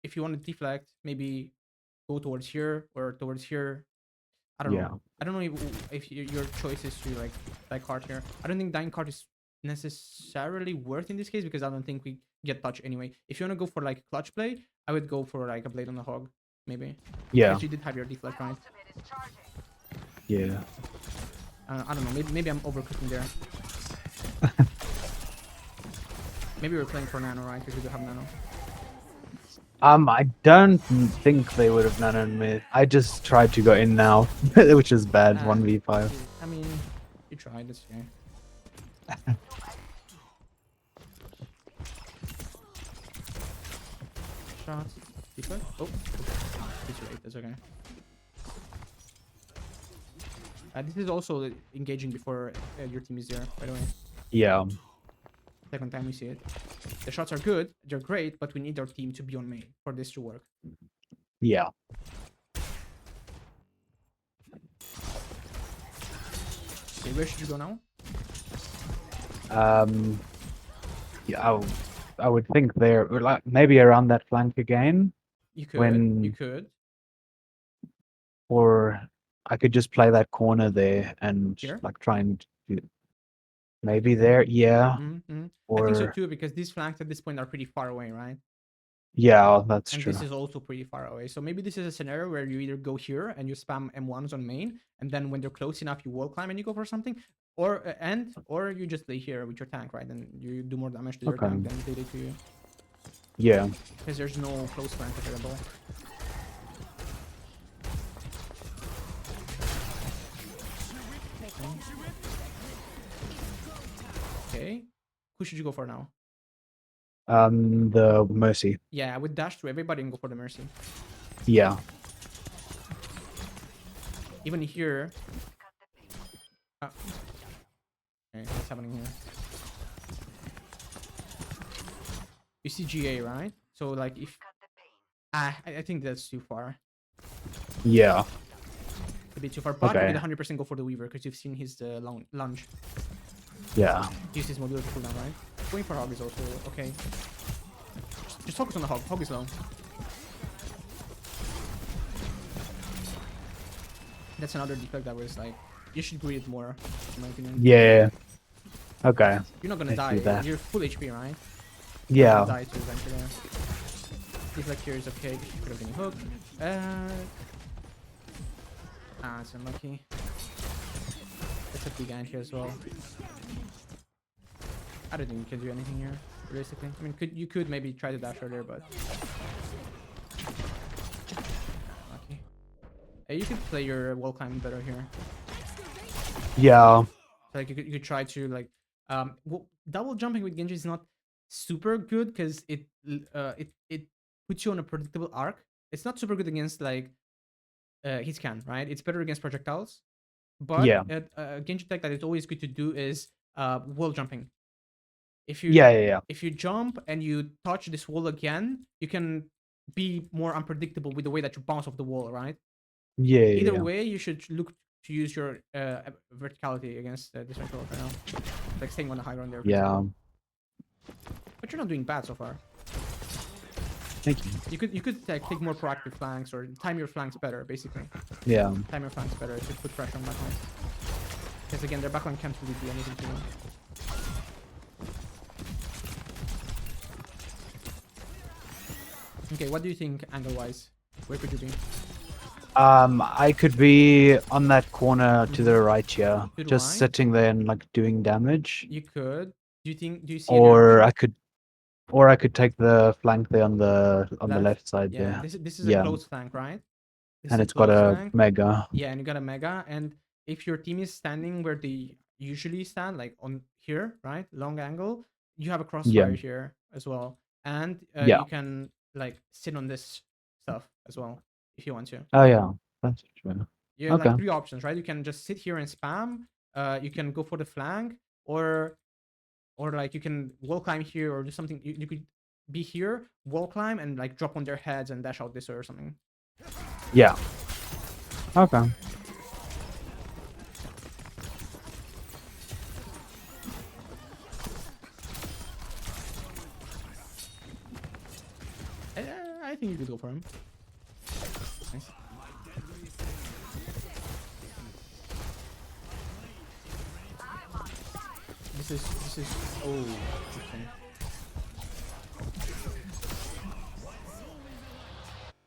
if you want to deflect, maybe go towards here or towards here. I don't know. I don't know if your choice is to like die card here. I don't think dying card is necessarily worth in this case because I don't think we get touch anyway. If you want to go for like clutch play, I would go for like a blade on the hog, maybe. Yeah. Because you did have your deflect, right? Yeah. I don't know. Maybe I'm overcooking there. Maybe we're playing for nano, right? Because we do have nano. I don't think they would have nanoed me. I just tried to go in now, which is bad. 1v5. I mean, you tried. It's okay. Shots. Deflect. Oh, it's too late. That's okay. This is also engaging before your team is there, by the way. Yeah. Second time we see it. The shots are good, they're great, but we need our team to be on main for this to work. Yeah. Okay, where should you go now? Yeah, I would think there, or like maybe around that flank again, You could. When- You could. or I could just play that corner there and Here? like try and do, maybe there. Yeah. Mm-hmm. Or I think so too, because these flanks at this point are pretty far away, right? yeah, that's And true. this is also pretty far away. So maybe this is a scenario where you either go here and you spam M1s on main, and then when they're close enough, you wall climb and you go for something, or you just lay here with your tank, right? And you do more damage to your Okay. tank than they did to you, Yeah. because there's no close flank available. Okay, who should you go for now? The Mercy. Yeah, I would dash through everybody and go for the Mercy. Yeah. Even here. Okay, what's happening here? You see GA, right? So like if I think that's too far. Yeah. A bit too far. But Okay. you would 100% go for the Weaver because you've seen his lunge. Yeah. Use his mobility cooldown, right? Going for Hog is also okay. Just focus on the Hog. Hog is low. That's another defect that was like, you should greet it more, in my opinion. Yeah. Okay. You're not gonna I die. see that. You're full HP, right? Yeah. You'll die too eventually. Deflect here is okay because you could have been hooked. It's unlucky. Let's have the guy here as well. I don't think we can do anything here. realistically. I mean, you could maybe try the dash earlier, but lucky. You could play your wall climb better here. Yeah. So, like you could try to like double jumping with Genji is not super good because it puts you on a predictable arc. It's not super good against like his can, right? It's better against projectiles. But Yeah. Genji tech that is always good to do is wall jumping. If you Yeah. Yeah. Yeah. if you jump and you touch this wall again, you can be more unpredictable with the way that you bounce off the wall, right? Yeah. Either Yeah. way, you should look to use your verticality against this control right now, like staying on the high ground there, for Yeah. example. But you're not doing bad so far. Thank you. You could take more proactive flanks or time your flanks better, basically. Yeah. Time your flanks better to put pressure on backline. Because again, their backline can't really do anything to them. Okay, what do you think angle-wise? Where could you be? I could be on that corner to the Mhm. right here, To the just right? sitting there and like doing damage, You could. Do you see any other or option? I could take the flank there on the Left? left side Yeah, there. this is a Yeah, close flank, right? This is and a it's got close a flank. mega. Yeah, and you got a mega. And if your team is standing where they usually stand, like on here, right? Long angle, you have a Yeah, crossfire here as well. And yeah. you can like sit on this stuff as well if you want to. Oh yeah, that's true. You have Okay. like three options, right? You can just sit here and spam. You can go for the flank, or like you can wall climb here or do something. You could be here, wall climb, and like drop on their heads and dash out this way or something. Yeah. Okay. Uh, I think you could go for him. Nice. This is oh interesting.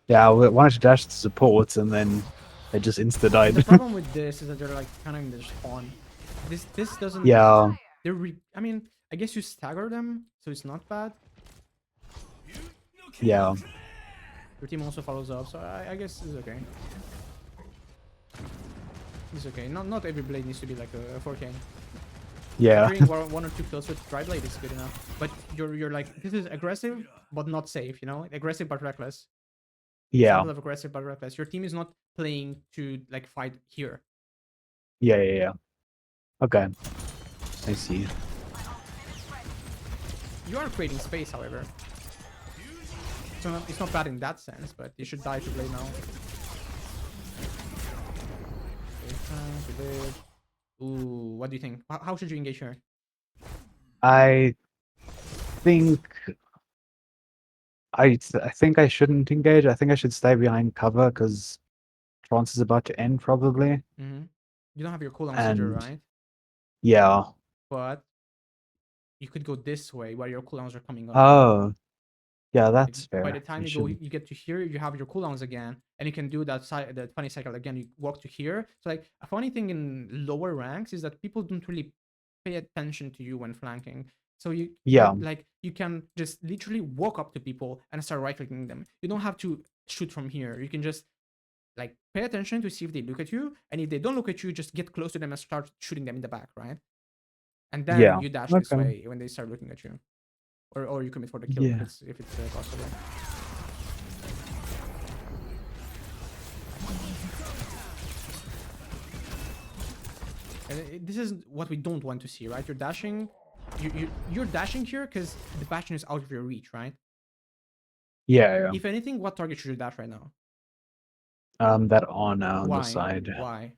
Yeah, I wanted to dash the supports and then they just insta The died. problem with this is that they're like kind of in the spawn. This doesn't. Yeah, I mean, I guess you stagger them, so it's not bad. yeah, Your team also follows up, so I guess it's okay. It's okay. Not every blade needs to be like a 4K. yeah, Securing one or two kills with dry blade is good enough. But you're like, this is aggressive but not safe. You know, aggressive but reckless. yeah, Example of aggressive but reckless. Your team is not playing to like fight here. yeah, yeah, yeah. Okay, I see. You are creating space, however. So it's not bad in that sense, but you should die to blade now. Okay, ooh, what do you think? How should you engage here? I think I think I shouldn't engage. I think I should stay behind cover because trance is about to end probably. Mm-hmm. You don't have your cooldown sigil, And right? yeah. But you could go this way where your cooldowns are coming up. Oh, yeah, Like, that's by the fair. time I you shouldn't. get to here, you have your cooldowns again, and you can do that 20 cycle again. You walk to here. So like a funny thing in lower ranks is that people don't really pay attention to you when flanking. So you're Yeah, like you can just literally walk up to people and start right clicking them. You don't have to shoot from here. You can just like pay attention to see if they look at you, and if they don't look at you, just get close to them and start shooting them in the back, right? And then yeah. you dash this Okay. way when they start looking at you, or you commit for the kill if Yeah. it's possible. And this is what we don't want to see, right? You're dashing, you're dashing here because the bastion is out of your reach, right? Yeah, yeah. If anything, what target should you dash right now? That honor on the Why? side. Why?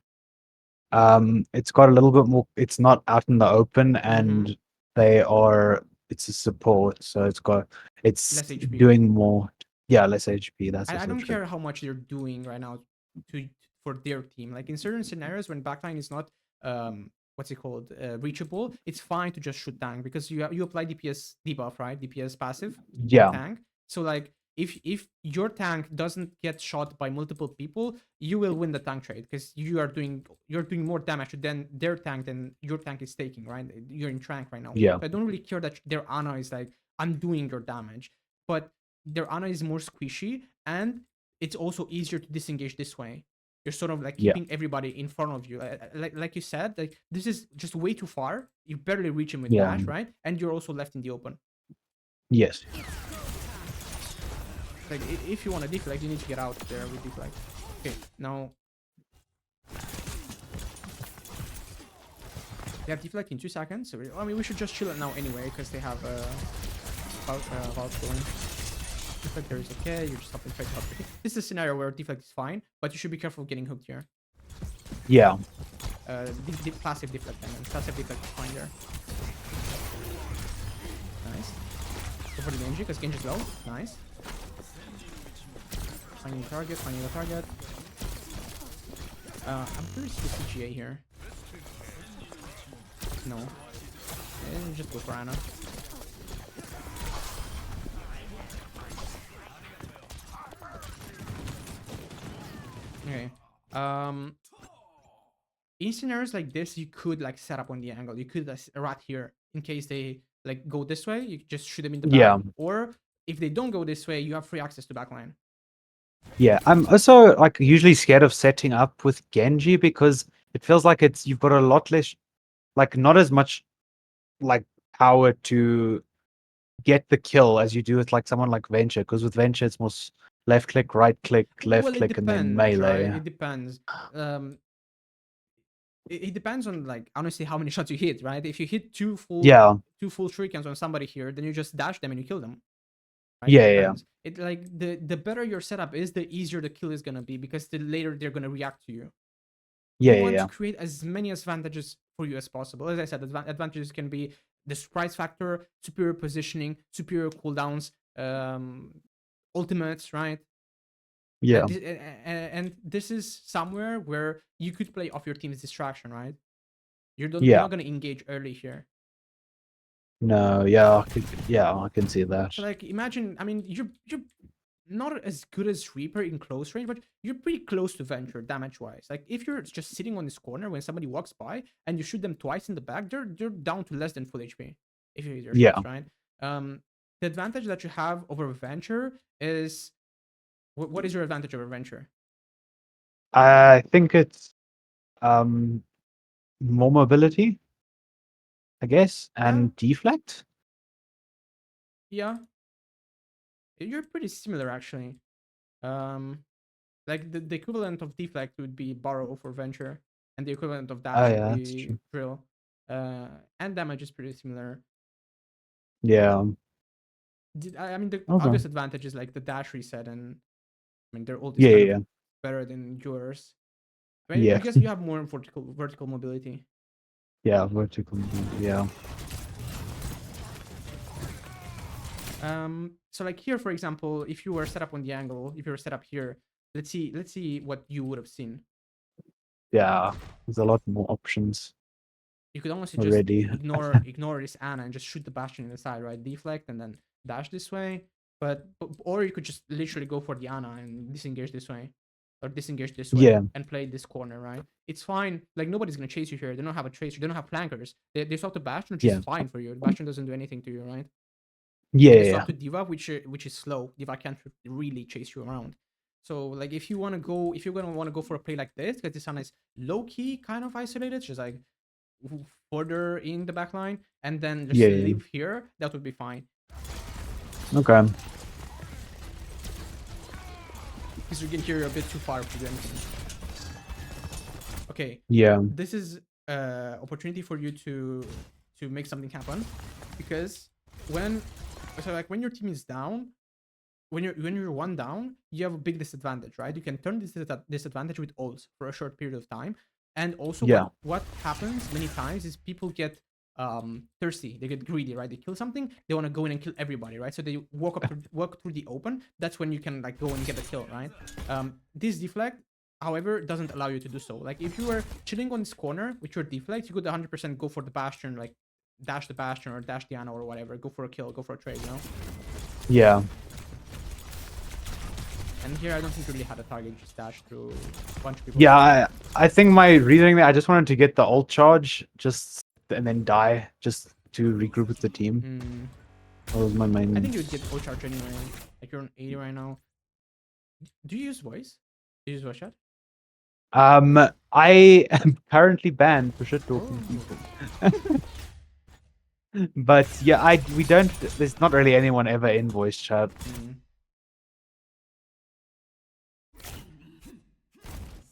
It's got a little bit more. It's not out in the open, Mm-hmm. and they are. It's a support, so it's Less HP. doing more. Yeah, less HP. That's I don't essentially. care how much they're doing right now to for their team. Like in certain scenarios when backline is not what's it called reachable, it's fine to just shoot tank because you apply DPS debuff, right? DPS passive on Yeah, tank. So like if your tank doesn't get shot by multiple people, you will win the tank trade because you're doing more damage than their tank than your tank is taking, right? You're in tank right now. yeah, So I don't really care that their Ana is like undoing your damage. But their Ana is more squishy, and it's also easier to disengage this way. You're sort of like Yeah. keeping everybody in front of you. Like you said, like this is just way too far. You barely reach him with Yeah. dash, right? And you're also left in the open. Yes. Like if you want to deflect, you need to get out there with deflect. Okay, now they have deflect in 2 seconds. So I mean, we should just chill it now anyway because they have vault going. Deflect there is okay. You just have to try to help. This is a scenario where deflect is fine, but you should be careful getting hooked here. Yeah. Passive deflect, I mean. Passive deflect is fine there. Nice. Go for the Genji because Genji's low. Nice. Finding the target, finding the target. I'm curious to CGA here. No. Just go for Ana. Okay. In scenarios like this, you could like set up on the angle. You could like rat here in case they like go this way. You just shoot them in the back. Yeah. Or if they don't go this way, you have free access to backline. Yeah. I'm also like usually scared of setting up with Genji because it feels like you've got a lot less, like not as much like power to get the kill as you do with like someone like Venture. Because with Venture, it's more left click, right click, left Well, it click, and then depends, right? melee. It depends. Um, it depends on like honestly how many shots you hit, right? If you hit Yeah. two full shurikens on somebody here, then you just dash them and you kill them. Right? It Yeah. Yeah. depends. It like the better your setup is, the easier the kill is gonna be because the later they're gonna react to you. Yeah. You Yeah. want to Yeah. create as many advantages for you as possible. As I said, advantages can be the surprise factor, superior positioning, superior cooldowns, ultimates, right? Yeah. And this is somewhere where you could play off your team's distraction, right? You're Yeah. not gonna engage early here. No. Yeah. Yeah. I can see that. So like imagine, I mean, you're not as good as Reaper in close range, but you're pretty close to Venture damage wise. Like if you're just sitting on this corner when somebody walks by and you shoot them twice in the back, they're down to less than full HP if you hit your Yeah. shots, right? The advantage that you have over Venture is what is your advantage over Venture? I think it's um more mobility, I guess, Yeah, and deflect. yeah, you're pretty similar actually. Um, like the equivalent of deflect would be borrow for Venture, and the equivalent of Oh dash would yeah, that's be true. drill. And damage is pretty similar. Yeah. I mean, the Okay. obvious advantage is like the dash reset, and I mean their ult is Yeah. kind Yeah. of Yeah. better than yours. I mean, Yeah. because you have more vertical mobility. Yeah. Vertical. Yeah. So like here, for example, if you were set up on the angle, if you were set up here, let's see what you would have seen. Yeah. There's a lot more options You could honestly just already. ignore this Ana and just shoot the Bastion in the side, right? Deflect and then dash this way. But or you could just literally go for the Ana and disengage this way, or disengage this way Yeah. and play this corner, right? It's fine. Like nobody's gonna chase you here. They don't have a tracer. They don't have flankers. They swap to Bastion, which is Yeah. fine for you. The Bastion doesn't do anything to you, right? Yeah. And they Yeah. swap to Diva, which is slow. Diva can't really chase you around. So like if you wanna go, if you're gonna wanna go for a play like this, because this Ana is low key kind of isolated, just like further in the back line and then just Yeah. Yeah. live here, that would be fine. Okay. Because you can hear a bit too far to do anything. Okay, Yeah. this is opportunity for you to make something happen, because when when your team is down, when you're one down, you have a big disadvantage, right? You can turn this disadvantage with ults for a short period of time. And also Yeah. what happens many times is people get thirsty, they get greedy, right? They kill something, they want to go in and kill everybody, right? So they walk through the open. That's when you can like go and get a kill, right? This deflect, however, doesn't allow you to do so. Like if you were chilling on this corner with your deflect, you could 100% go for the Bastion, like dash the Bastion or dash the Ana or whatever, go for a kill, go for a trade, you know? Yeah. And here I don't think you really had a target, just dash through a bunch of people. Yeah. I think my reasoning there, I just wanted to get the ult charge, just and then die, just to regroup with the team. That was my I main. think you would get O charge anyway. Like you're on 80 right now. Do you use voice? Do you use voice chat? I am currently banned for shit talking Oh. people. But yeah, I we don't. There's not really anyone ever in voice chat. Mm.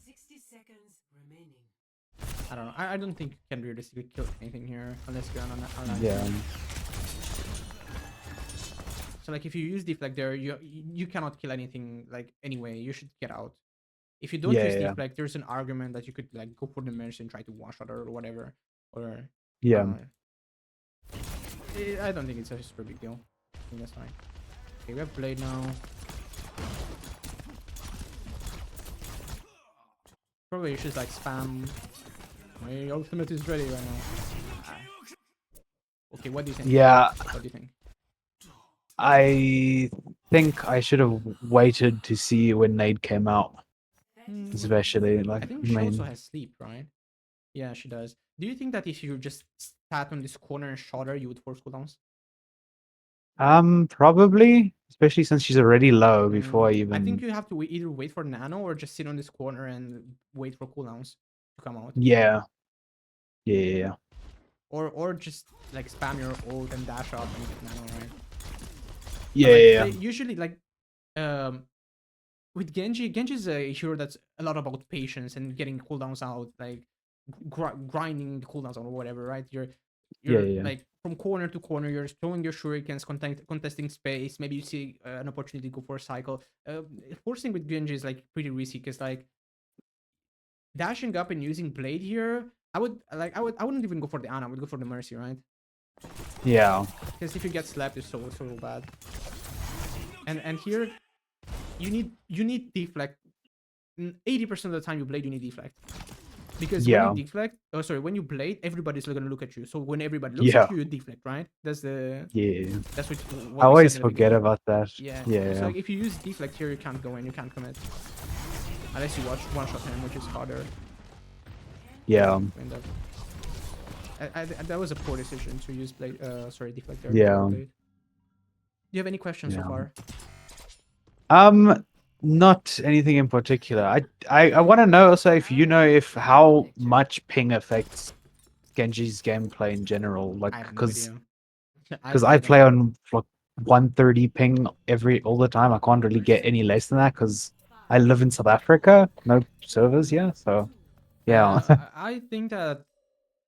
60 seconds remaining. I don't know. I don't think you can realistically kill anything here unless you're on a nice Yeah, game. So like if you use deflect there, you cannot kill anything like anyway. You should get out. If you don't yeah, use yeah, deflect, there's an argument that you could like go for the mercy and try to one shot or whatever. Or I yeah. don't know. I don't think it's a super big deal. I think that's fine. Okay, we have blade now. Probably you should like spam. My ultimate is ready right now. Ah. Okay, what do you think? Yeah, What do you think? I think I should have waited to see when Nade came out, 30 Hmm, seconds especially like I remaining. think she also main. has sleep, right? Yeah, she does. Do you think that if you just sat on this corner and shot her, you would force cooldowns? Probably, especially since she's already low before I I think even. you have to either wait for nano or just sit on this corner and wait for cooldowns to come out, Yeah, yeah, yeah, yeah. or just like spam your ult and dash up and get nano, right? Yeah, But like yeah, usually like um with Genji, Genji is a hero that's a lot about patience and getting cooldowns out, like grinding the cooldowns out or whatever, right? yeah, You're yeah, yeah. like from corner to corner, you're throwing your shurikens, contesting space. Maybe you see an opportunity to go for a cycle. Forcing with Genji is like pretty risky because like dashing up and using blade here, I wouldn't even go for the Ana. I would go for the Mercy, right? Yeah, Because if you get slapped, it's so bad. And here you need deflect. 80% of the time you blade, you need deflect. Because when you yeah, deflect, oh sorry, when you blade, everybody's gonna look at you. So when everybody looks at yeah, you, you deflect, right? yeah. That's I what we said always in the forget beginning. about that. Yeah. So Yeah, like if you use deflect here, you can't go in, you can't commit unless you watch one shot him, which is harder. yeah, To end up. That was a poor decision to use blade. Sorry, deflect there before yeah, blade. Do you have any questions so yeah. far? Not anything in particular. I want to know also if you know if how Picture. much ping affects Genji's gameplay in general. Like, I have no because idea. I I don't play know. on like 130 ping all the time. I can't really get any less than that because I live in South Africa. No servers here, so yeah, I think that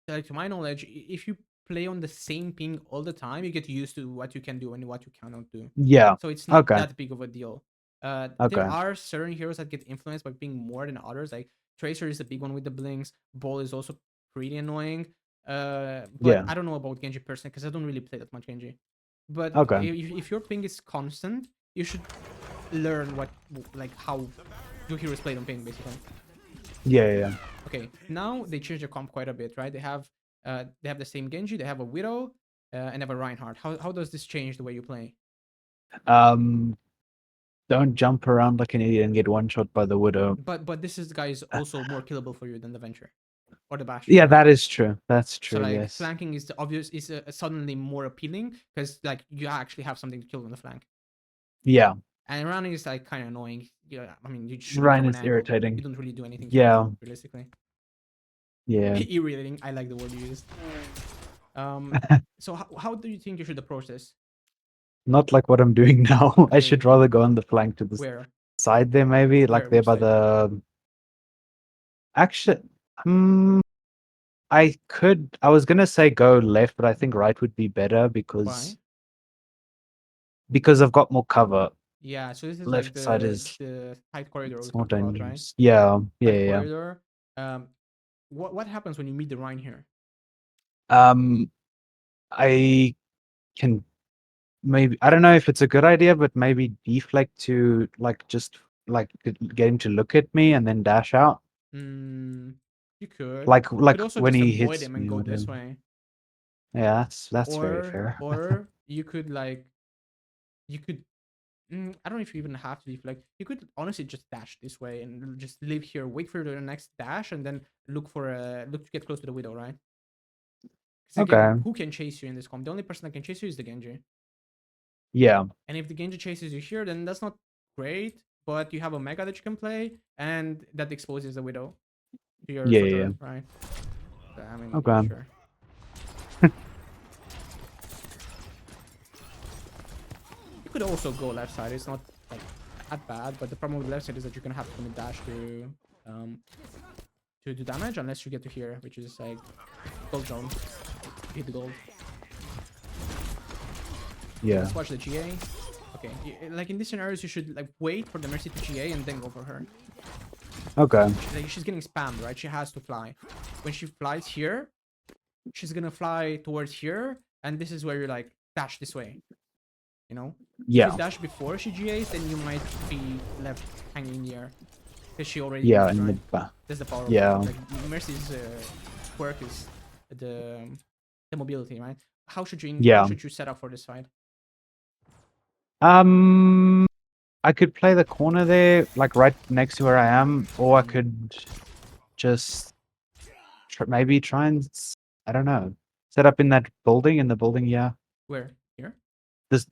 like to my knowledge, if you play on the same ping all the time, you get used to what you can do and what you cannot do. yeah. So it's not Okay, that big of a deal. There okay, are certain heroes that get influenced by being more than others. Like Tracer is the big one with the blinks. Ball is also pretty annoying. But yeah, I don't know about Genji personally because I don't really play that much Genji. But okay, if your ping is constant, you should learn what like how your heroes play on ping basically. yeah, yeah. Okay, now they changed the comp quite a bit, right? They have the same Genji, they have a Widow, and they have a Reinhardt. How does this change the way you play? Um, don't jump around like an idiot and get one shot by the widow. But this is guy is also more killable for you than the Venture or the Bastion, Yeah, right? that is true. That's So true. like Yes. flanking is the obvious is suddenly more appealing because like you actually have something to kill on the flank. Yeah. And running is like kind of annoying. Yeah, I mean you shoot him Ryan from an is angle. You irritating. don't really do anything to him Yeah. realistically. Yeah. Irritating. I like the word you used. So how do you think you should approach this? Not like what I'm doing now. I Okay, should rather go on the flank to the where side there, maybe like there which by side? the. Actually, I could. I was gonna say go left, but I think right would be better Why? because I've got more cover. Yeah, so this is like Left side the is the tight corridor we it's more talked about, right? dangerous. Yeah. Yeah. Tight Yeah. corridor. Um, what happens when you meet the Rhine here? I can maybe I don't know if it's a good idea, but maybe deflect to like just like get him to look at me and then dash out. Mm, you could. You Like could also when just he avoid hits him and me or go this whatever. way, Yeah, that's very or fair. you could like you could. I don't know if you even have to deflect. You could honestly just dash this way and just live here, wait for the next dash, and then look to get close to the widow, right? Because again, Okay. who can chase you in this comp? The only person that can chase you is the Genji. Yeah. And if the Genji chases you here, then that's not great. But you have a Mega that you can play, and that exposes the Widow to your Yeah. Yeah. footer, right? So, I mean, yeah, Okay. sure. You could also go left side. It's not like that bad, but the problem with the left side is that you're gonna have to commit dash um to do damage unless you get to here, which is like gold zone. Hit the gold. Yeah. Let's watch the GA. Okay, like in these scenarios, you should like wait for the Mercy to GA and then go for her. Okay. She's getting spammed, right? She has to fly. When she flies here, she's gonna fly towards here, and this is where you're like dash this way. You know, if you Yeah. dash before she GAs, then you might be left hanging in the air because she already Yeah. moved, In the right? That's the power of yeah. like Mercy's quirk is the mobility, right? How should Yeah. you set up for this fight? I could play the corner there, like right next to where I am, or I Mm. could just maybe try and I don't know, set up in that building. In the building, yeah. Where here? This,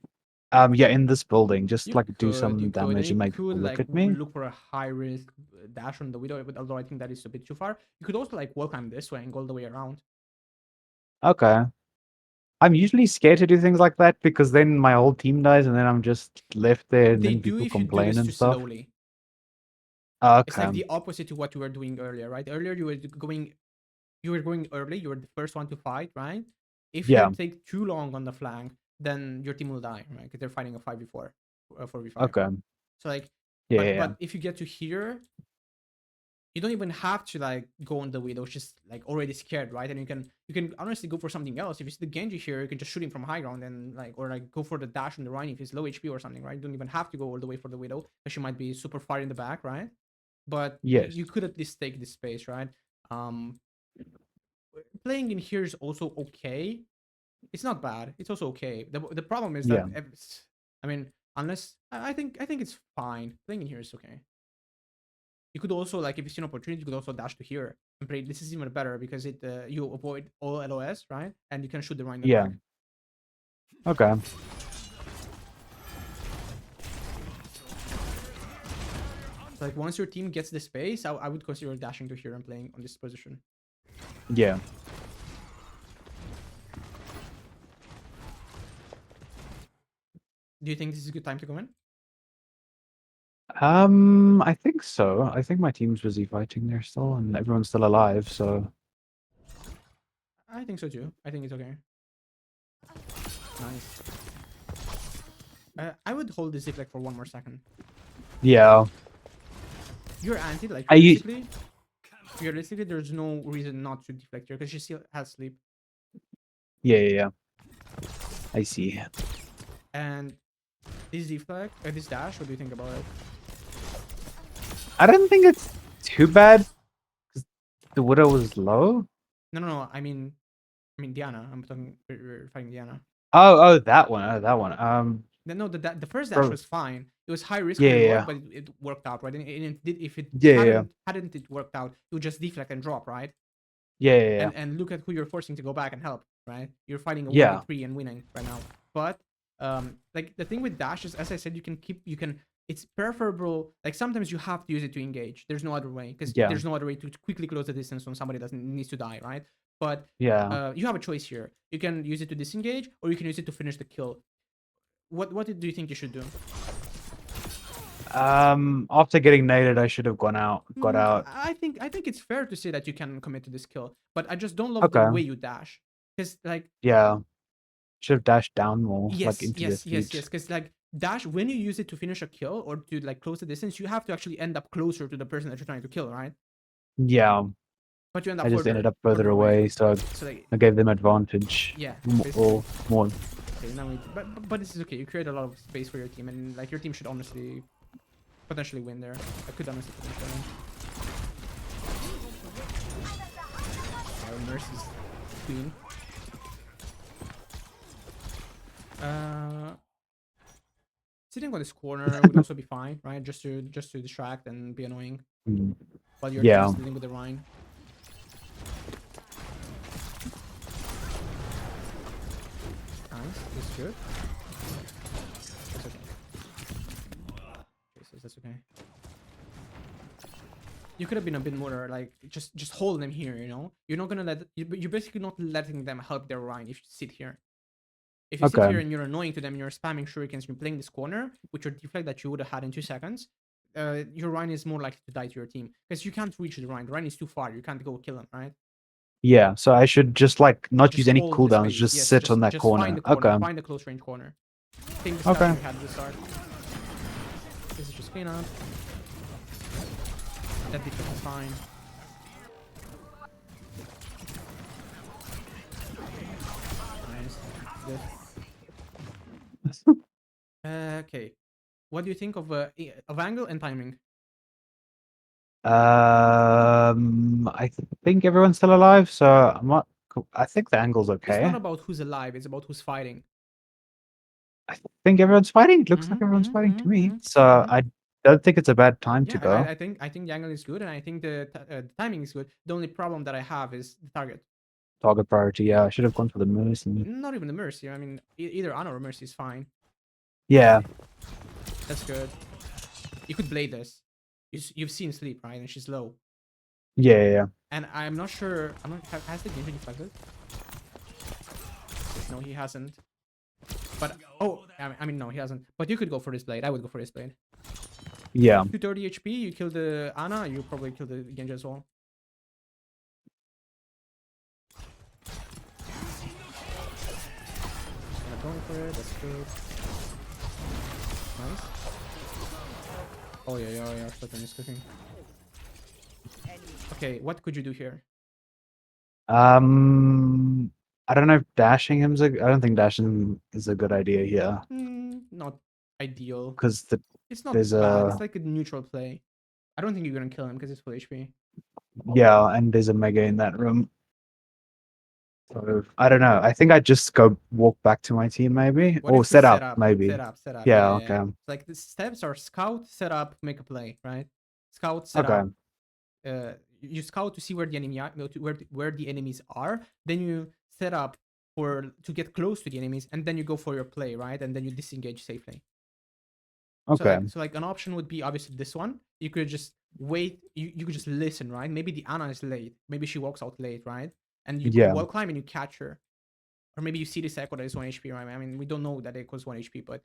yeah, in this building, just You like do you some could, and damage you and make could people look like at me. look for a high risk dash on the Widow, but although I think that is a bit too far. You could also like wall climb this way and go all the way around. Okay. I'm usually scared to do things like that because then my whole team dies and then I'm just left there and They then do people if you do complain this and too stuff. slowly. It's like Okay. the opposite to what you were doing earlier, right? Earlier you were going early, you were the first one to fight, right? If you Yeah. take too long on the flank, then your team will die, right? Because they're fighting a 5v4, 4v5. Okay. So like, Yeah. Yeah. but if you get to here, you don't even have to like go on the Widow. It's just like already scared, right? And you can honestly go for something else. If you see the Genji here, you can just shoot him from high ground and like or like go for the dash on the Rhine if he's low HP or something, right? You don't even have to go all the way for the Widow because she might be super far in the back, right? But Yes. you could at least take this space, right? Um, Playing in here is also okay. It's not bad. It's also okay. The problem is that Yeah. I mean, unless I think it's fine. Playing in here is okay. You could also like if you see an opportunity, you could also dash to here and play. This is even better because it you avoid all LOS, right? And you can shoot the right in the Yeah. back. Okay. So like once your team gets the space, I would consider dashing to here and playing on this position. Yeah. Do you think this is a good time to go in? I think so. I think my team's busy fighting there still, and everyone's still alive. So I think so too. I think it's okay. Nice. I would hold this deflect for one more second. yeah, You're anti, like I realistically, there's no reason not to deflect her because she still has sleep. yeah. I see. And this deflect, this dash, what do you think about it? I don't think it's too bad because the Widow was low. No. I mean Diana. I'm talking. We're fighting Diana. Oh, that one. Oh, that one. No, the first dash Bro. was fine. It was high risk, Yeah, high reward, yeah, but it worked out, right? And it did. If it yeah, yeah, hadn't it worked out, it would just deflect and drop, right? yeah. And look at who you're forcing to go back and help, right? You're fighting a Yeah. 1v3 and winning right now. But like the thing with dash is, as I said, you can it's preferable. Like sometimes you have to use it to engage. There's no other way because Yeah. there's no other way to quickly close the distance when somebody doesn't needs to die, right? But Yeah. you have a choice here. You can use it to disengage, or you can use it to finish the kill. What do you think you should do? After getting naded, I should have got out. I think it's fair to say that you can commit to this kill, but I just don't love the Okay. way you dash because like Yeah. Should have dashed down more, like into the feet. yes. Because like dash, when you use it to finish a kill or to like close the distance, you have to actually end up closer to the person that you're trying to kill, right? Yeah. But you end I up just ended up further further away. away, so So like I gave them advantage. yeah, Or more. okay, now but this is okay. You create a lot of space for your team, and like your team should honestly potentially win there. I could honestly potentially win. Mercy's queen. Sitting on this corner would also be fine, right? Just to distract and be annoying Mm. while your Yeah. team is dealing with the Rhine. Nice, this is good. That's okay. You could have been a bit more like just hold them here. You know, you're not gonna you're basically not letting them help their Rhine if you sit here. If you sit Okay. here and you're annoying to them, and you're spamming shurikens, you're playing this corner, with your deflect that you would have had in 2 seconds, your Rhine is more likely to die to your team because you can't reach the Rhine. The Rhine is too far. You can't go kill him, right? Yeah, so I should just like not Just use any hold the cooldowns, space. just Yes, sit on that just find corner. the corner. Okay. Find the close range corner. Same Okay. discussion we had at the start. This is just clean up. That defense is fine. Nice. Good. Okay. What do you think of angle and timing? I think everyone's still alive, so I'm not. I think the angle's It's not okay. about who's alive. It's about who's fighting. I think everyone's fighting. It looks like Mm-hmm, everyone's mm-hmm, fighting to mm-hmm, me. mm-hmm, So mm-hmm. I don't think it's a bad time to Yeah, go. I think the angle is good, and I think the timing is good. The only problem that I have is the target. Target priority. Yeah, I should have gone for the Mercy. Not even the Mercy. I mean, either Ana or Mercy is fine. Yeah. That's good. You could blade this. You've seen Sleep, right? And she's low. Yeah, yeah, yeah. And I'm not sure. I'm not. Has the Genji deflected? No, he hasn't. But oh, I mean, no, he hasn't. But you could go for this blade. I would go for this blade. Yeah. 230 HP. You kill the Ana. You probably kill the Genji as well. Going for it. That's good. Nice. Oh yeah, yeah, yeah. Shotgun is cooking. Okay, what could you do here? I don't know if dashing him's a. I don't think dashing is a good idea here Not ideal. because It's not there's bad. It's a like a neutral play. I don't think you're gonna kill him because it's full HP. yeah, and there's a mega in that room. So I don't know. I think I just go walk back to my team maybe What or if we set set up up? maybe. Set up. Yeah, Yeah. yeah, yeah. Okay. Like the steps are scout, set up, make a play, right? Scout, set Okay. up. You scout to see where the enemy are, no, to where the enemies are. Then you set up to get close to the enemies, and then you go for your play, right? And then you disengage safely. Okay. So like an option would be obviously this one. You could just wait. You could just listen, right? Maybe the Ana is late. Maybe she walks out late, right? And you go Yeah. wall climb and you catch her. Or maybe you see this echo that is 1 HP, right? I mean, we don't know that echo is 1 HP, but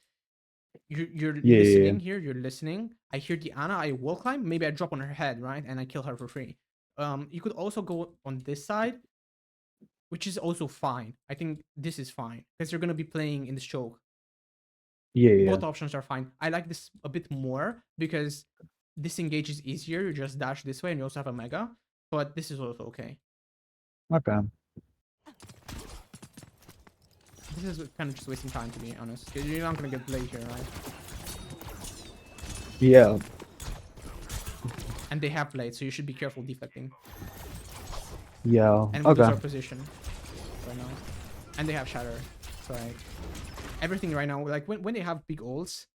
you're Yeah. Yeah. Yeah. listening here. You're listening. I hear the Ana. I wall climb. Maybe I drop on her head, right? And I kill her for free. You could also go on this side, which is also fine. I think this is fine because you're gonna be playing in the choke. Yeah. Yeah. Both options are fine. I like this a bit more because disengage is easier. You just dash this way and you also have a mega. But this is also okay. Okay. This is kind of just wasting time, to be honest. You're not gonna get blade here, right? Yeah. And they have blade, so you should be careful deflecting. Yeah. And we lose Okay. our position right now. And they have shatter. So like everything right now, like when they have big ults,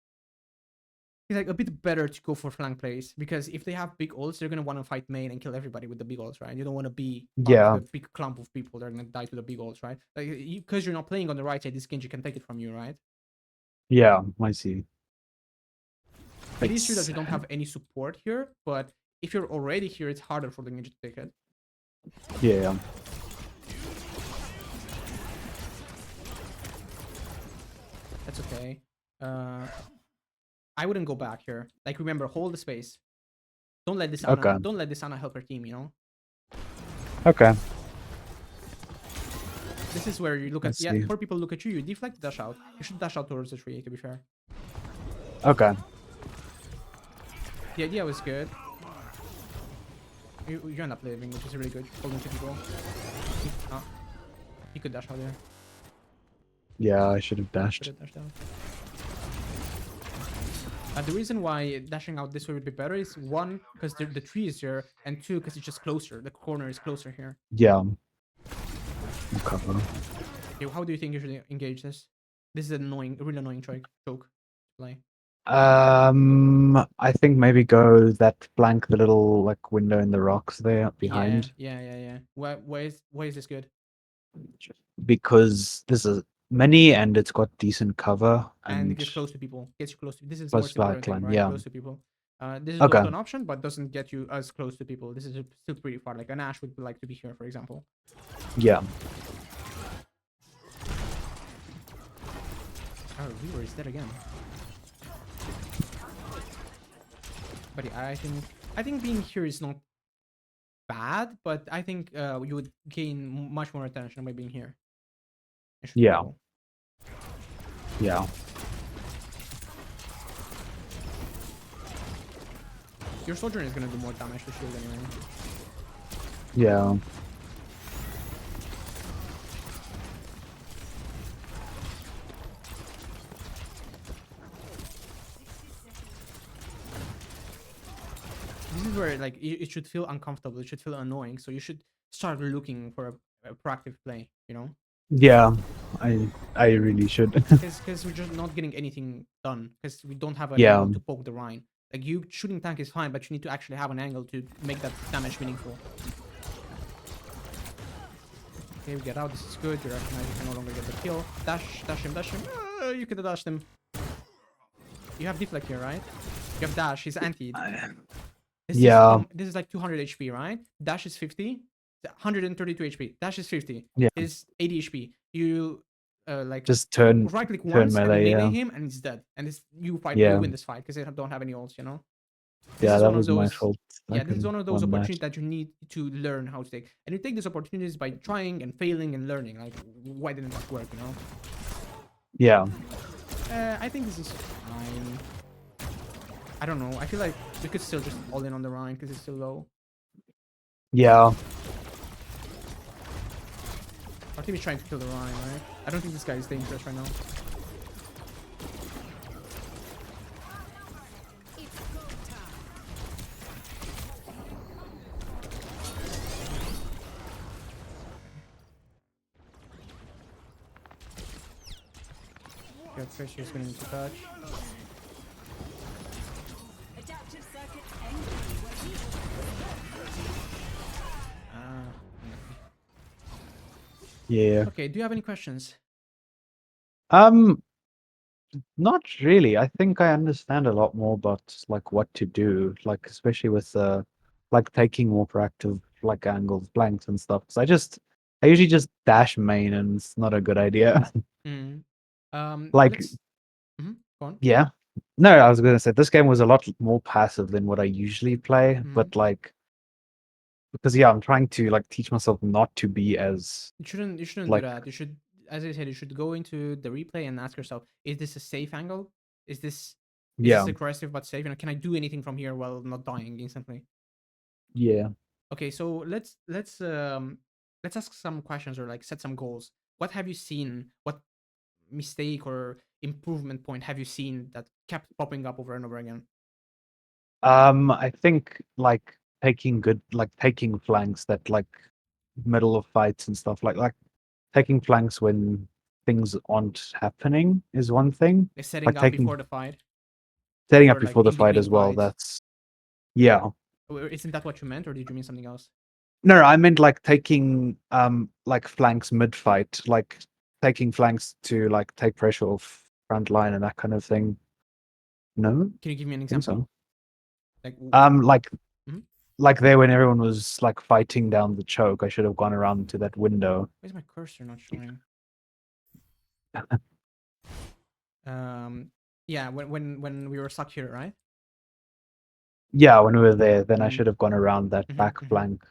it's like a bit better to go for flank plays because if they have big ults, they're gonna want to fight main and kill everybody with the big ults, right? You don't want to be part of Yeah. the big clump of people that are gonna die to the big ults, right? Like because you're not playing on the right side, this Genji can take it from you, right? Yeah. I see. It is true that It's you don't have any support here, but if you're already here, it's harder for the Genji to take it. yeah. That's okay. I wouldn't go back here. Like remember, hold the space. Don't let this Ana. Okay. Don't let this Ana help her team. You know. Okay. This is where you look Let's at. Yeah, see. before people look at you, you deflect, dash out. You should dash out towards the tree. To be fair, Okay. the idea was good. You end up living, which is really good. Holding two people. Oh, you could dash out there. Yeah, I should have dashed. Should have dashed out. The reason why dashing out this way would be better is one, because the tree is here, and two, because it's just closer. The corner is closer here. Yeah. Okay. Okay, how do you think you should engage this? This is an annoying, really annoying choke to play. I think maybe go that flank, the little like window in the rocks there behind, Yeah. Why is this good? because this is mini and it's got decent cover And and gets close to people. Gets you close to. This is the plus most important thing, backline. right? Yeah. Close to people. This is Okay. also an option, but doesn't get you as close to people. This is still pretty far. Like an Ash would like to be here, for example. Yeah. Oh, Reaver is dead again. But yeah, I think being here is not bad, but I think you would gain much more attention by being here. It should Yeah. follow. Yeah. Your Sojourn is gonna do more damage to shield anyway. Yeah. This is where like it should feel uncomfortable. It should feel annoying. So you should start looking for a proactive play. You know, Yeah. I really should. because we're just not getting anything done because we don't have an Yeah. angle to poke the Rhine. Like you shooting tank is fine, but you need to actually have an angle to make that damage meaningful. Okay, we get out. This is good. You recognize you can no longer get the kill. Dash him, dash him. You could have dashed him. You have deflect here, right? You have dash. He's antied. Yeah. This is like 200 HP, right? Dash is 50. 132 HP. Dash is 50. Yeah. Is 80 HP. You like Just turn right click turn once and melee. melee Yeah. him and he's dead. And this you fight you Yeah. win this fight because they don't have any ults, you know? This Yeah. is That one of was my those fault. I yeah, this could is one have of those won that. opportunities that you need to learn how to take. And you take these opportunities by trying and failing and learning. Like why didn't that work, you know? Yeah. I think this is fine. I don't know. I feel like we could still just all in on the Rhine because it's still low. Yeah. Our team is trying to kill the Rhine, right? I don't think this guy is dangerous right now. Yeah, Tracer is going to touch. Adaptive circuits engaged. Ah. Yeah. Okay, do you have any questions? Um. Not really. I think I understand a lot more about like what to do, like especially with like taking more proactive like angles, blanks and stuff. So I usually just dash main and it's not a good idea. Mm. Like Let's. Go on. yeah. No, I was gonna say this game was a lot more passive than what I usually play, Mhm. but like because yeah, I'm trying to like teach myself not to be as You shouldn't do like that. You should, as I said, you should go into the replay and ask yourself: Is this a safe angle? Is this is this yeah, aggressive but safe? You know, can I do anything from here while not dying instantly? yeah. Okay, so let's ask some questions or like set some goals. What have you seen? What mistake or improvement point have you seen that kept popping up over and over again? I think like taking flanks that like middle of fights and stuff like taking flanks when things aren't happening is one thing. Like setting Like up taking before the fight setting up or like before the in fight between as well. fights. That's yeah. Or isn't that what you meant, or did you mean something else? No, I meant like taking like flanks mid fight, like taking flanks to like take pressure off front line and that kind of thing. No, Can you give me an I think example? so. Like, Like mhm. like there when everyone was like fighting down the choke, I should have gone around to that window. Why is my cursor not showing? Yeah, when we were stuck here, right? Yeah, when we were there, then I Mm, should have gone around that back mhm. flank.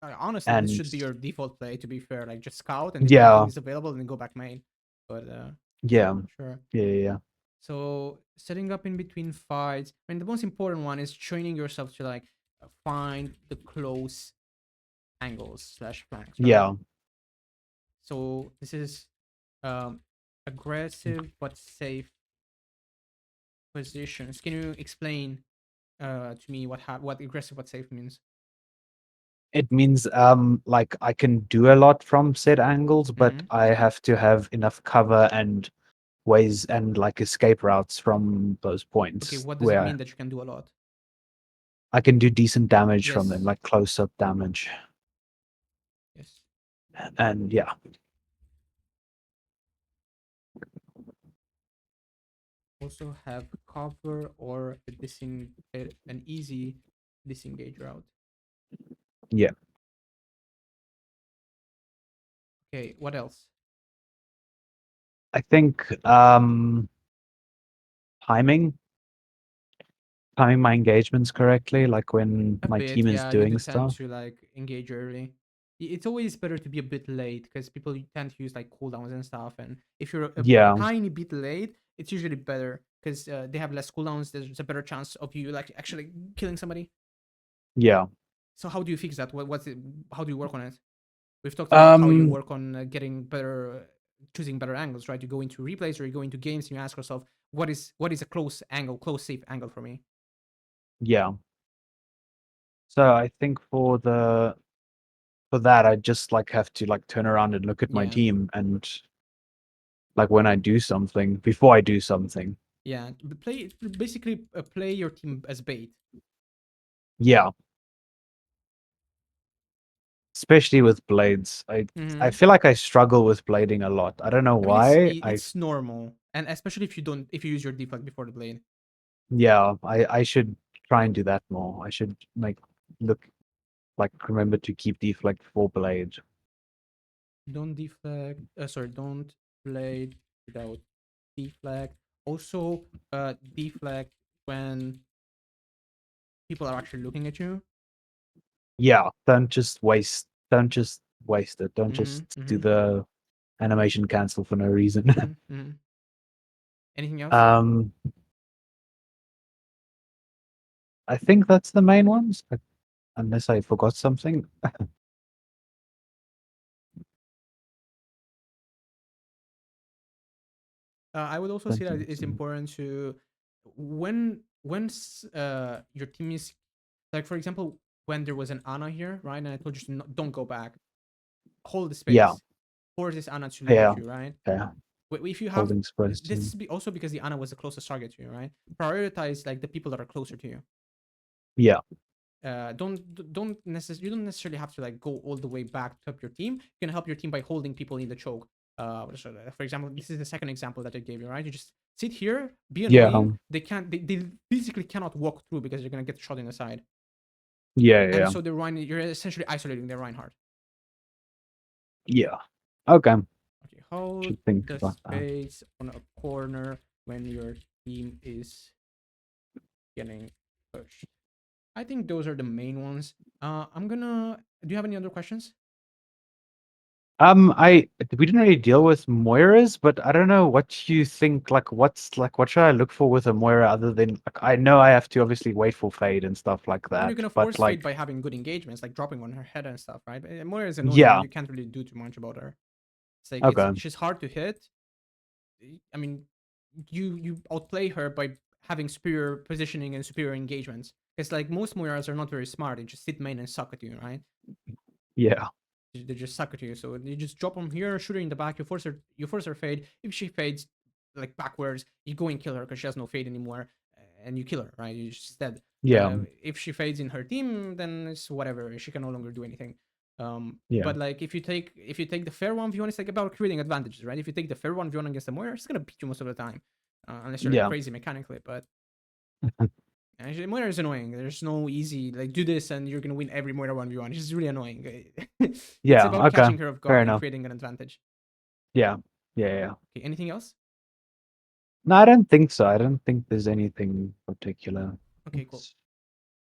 Honestly, this And should be your default play. To be fair, like just scout, and if anything yeah, is available, then go back main. But yeah, sure. yeah. So setting up in between fights. I mean, the most important one is training yourself to like find the close angles slash flanks, right? Yeah. So this is um, aggressive but safe positions. Can you explain to me what aggressive but safe means? It means like I can do a lot from said angles, but Hmm. I have to have enough cover and ways and like escape routes from those Okay, points what does it mean where that you can do a lot? I can do decent damage from them, Yes, like close up damage. yes. And yeah. also have cover or an easy disengage route. Yeah. Okay, what else? I think timing timing my engagements correctly, like when A my bit, team is yeah. You do doing tend stuff. to like engage early. It's always better to be a bit late because people tend to use like cooldowns and stuff. And if you're a Yeah, tiny bit late, it's usually better because they have less cooldowns. There's a better chance of you like actually killing somebody. yeah. So how do you fix that? What's it? How do you work on it? We've talked about how you Um, work on getting better, choosing better angles, right? You go into replays or you go into games and you ask yourself, what is a close angle, close safe angle for me? yeah. So I think for that, I just like have to like turn around and look at my Yeah, team and like when I do something, before I do something. yeah. Play basically play your team as bait. Yeah, especially with blades. I Hmm. feel like I struggle with blading a lot. I don't know I mean, it's why. it's normal, and especially if you use your deflect before the blade. I should try and do that more. I should like look like remember to keep deflect for blade. Don't deflect. Sorry, don't blade without deflect. Also, deflect when people are actually looking at you. Yeah, don't just waste it. Don't Mm-hmm. just do Mm-hmm. the animation cancel for no reason. Mm-hmm. Mm-hmm. Anything else? um I think that's the main ones. Unless I forgot something. I would also Don't say that think it's so. important to your team is like, for example, when there was an Ana here, right? And I told you to don't go back, hold the Yeah, space, force this Ana to look yeah, at you, right? yeah. If you have Holding space this too. is also because the Ana was the closest target to you, right? Prioritize like the people that are closer to you. Yeah, You don't necessarily have to like go all the way back to help your team. You can help your team by holding people in the choke. For example, this is the second example that I gave you, right? You just sit here, be yeah, annoying. They physically cannot walk through because they're gonna get shot in the side. yeah, And yeah, so you're essentially isolating their Reinhardt. yeah. Okay, Okay, hold should think the about that. space on a corner when your team is getting pushed. I think those are the main ones. I'm gonna. Do you have any other questions? I we didn't really deal with Moiras, but I don't know what you think. Like, what should I look for with a Moira other than like I know I have to obviously wait for fade and stuff like I mean, you're that, gonna but force fade by like, having good engagements, like dropping on her head and stuff, right? Moira is annoying, and yeah, you can't really do too much about her. It's like okay, she's hard to hit. I mean, you outplay her by having superior positioning and superior engagements. It's like most Moiras are not very smart; they just sit main and suck at you, right? yeah, They just suck at you. So you just drop them here, shoot her in the back. You force her fade. If she fades like backwards, you go and kill her because she has no fade anymore, and you kill her, right? You just dead. yeah, If she fades in her team, then it's whatever. She can no longer do anything. yeah, But like if you take the fair 1v1, it's like about creating advantages, right? If you take the fair 1v1 against the Moira, it's gonna beat you most of the time, unless you're like yeah, crazy mechanically. But actually, Moira is annoying. There's no easy like do this and you're gonna win every Moira 1v1. It's just really annoying. It's yeah. about Okay, catching her off fair guard and enough. creating an advantage. Yeah, yeah, yeah. Okay, anything else? No, I don't think so. I don't think there's anything particular. Okay, cool.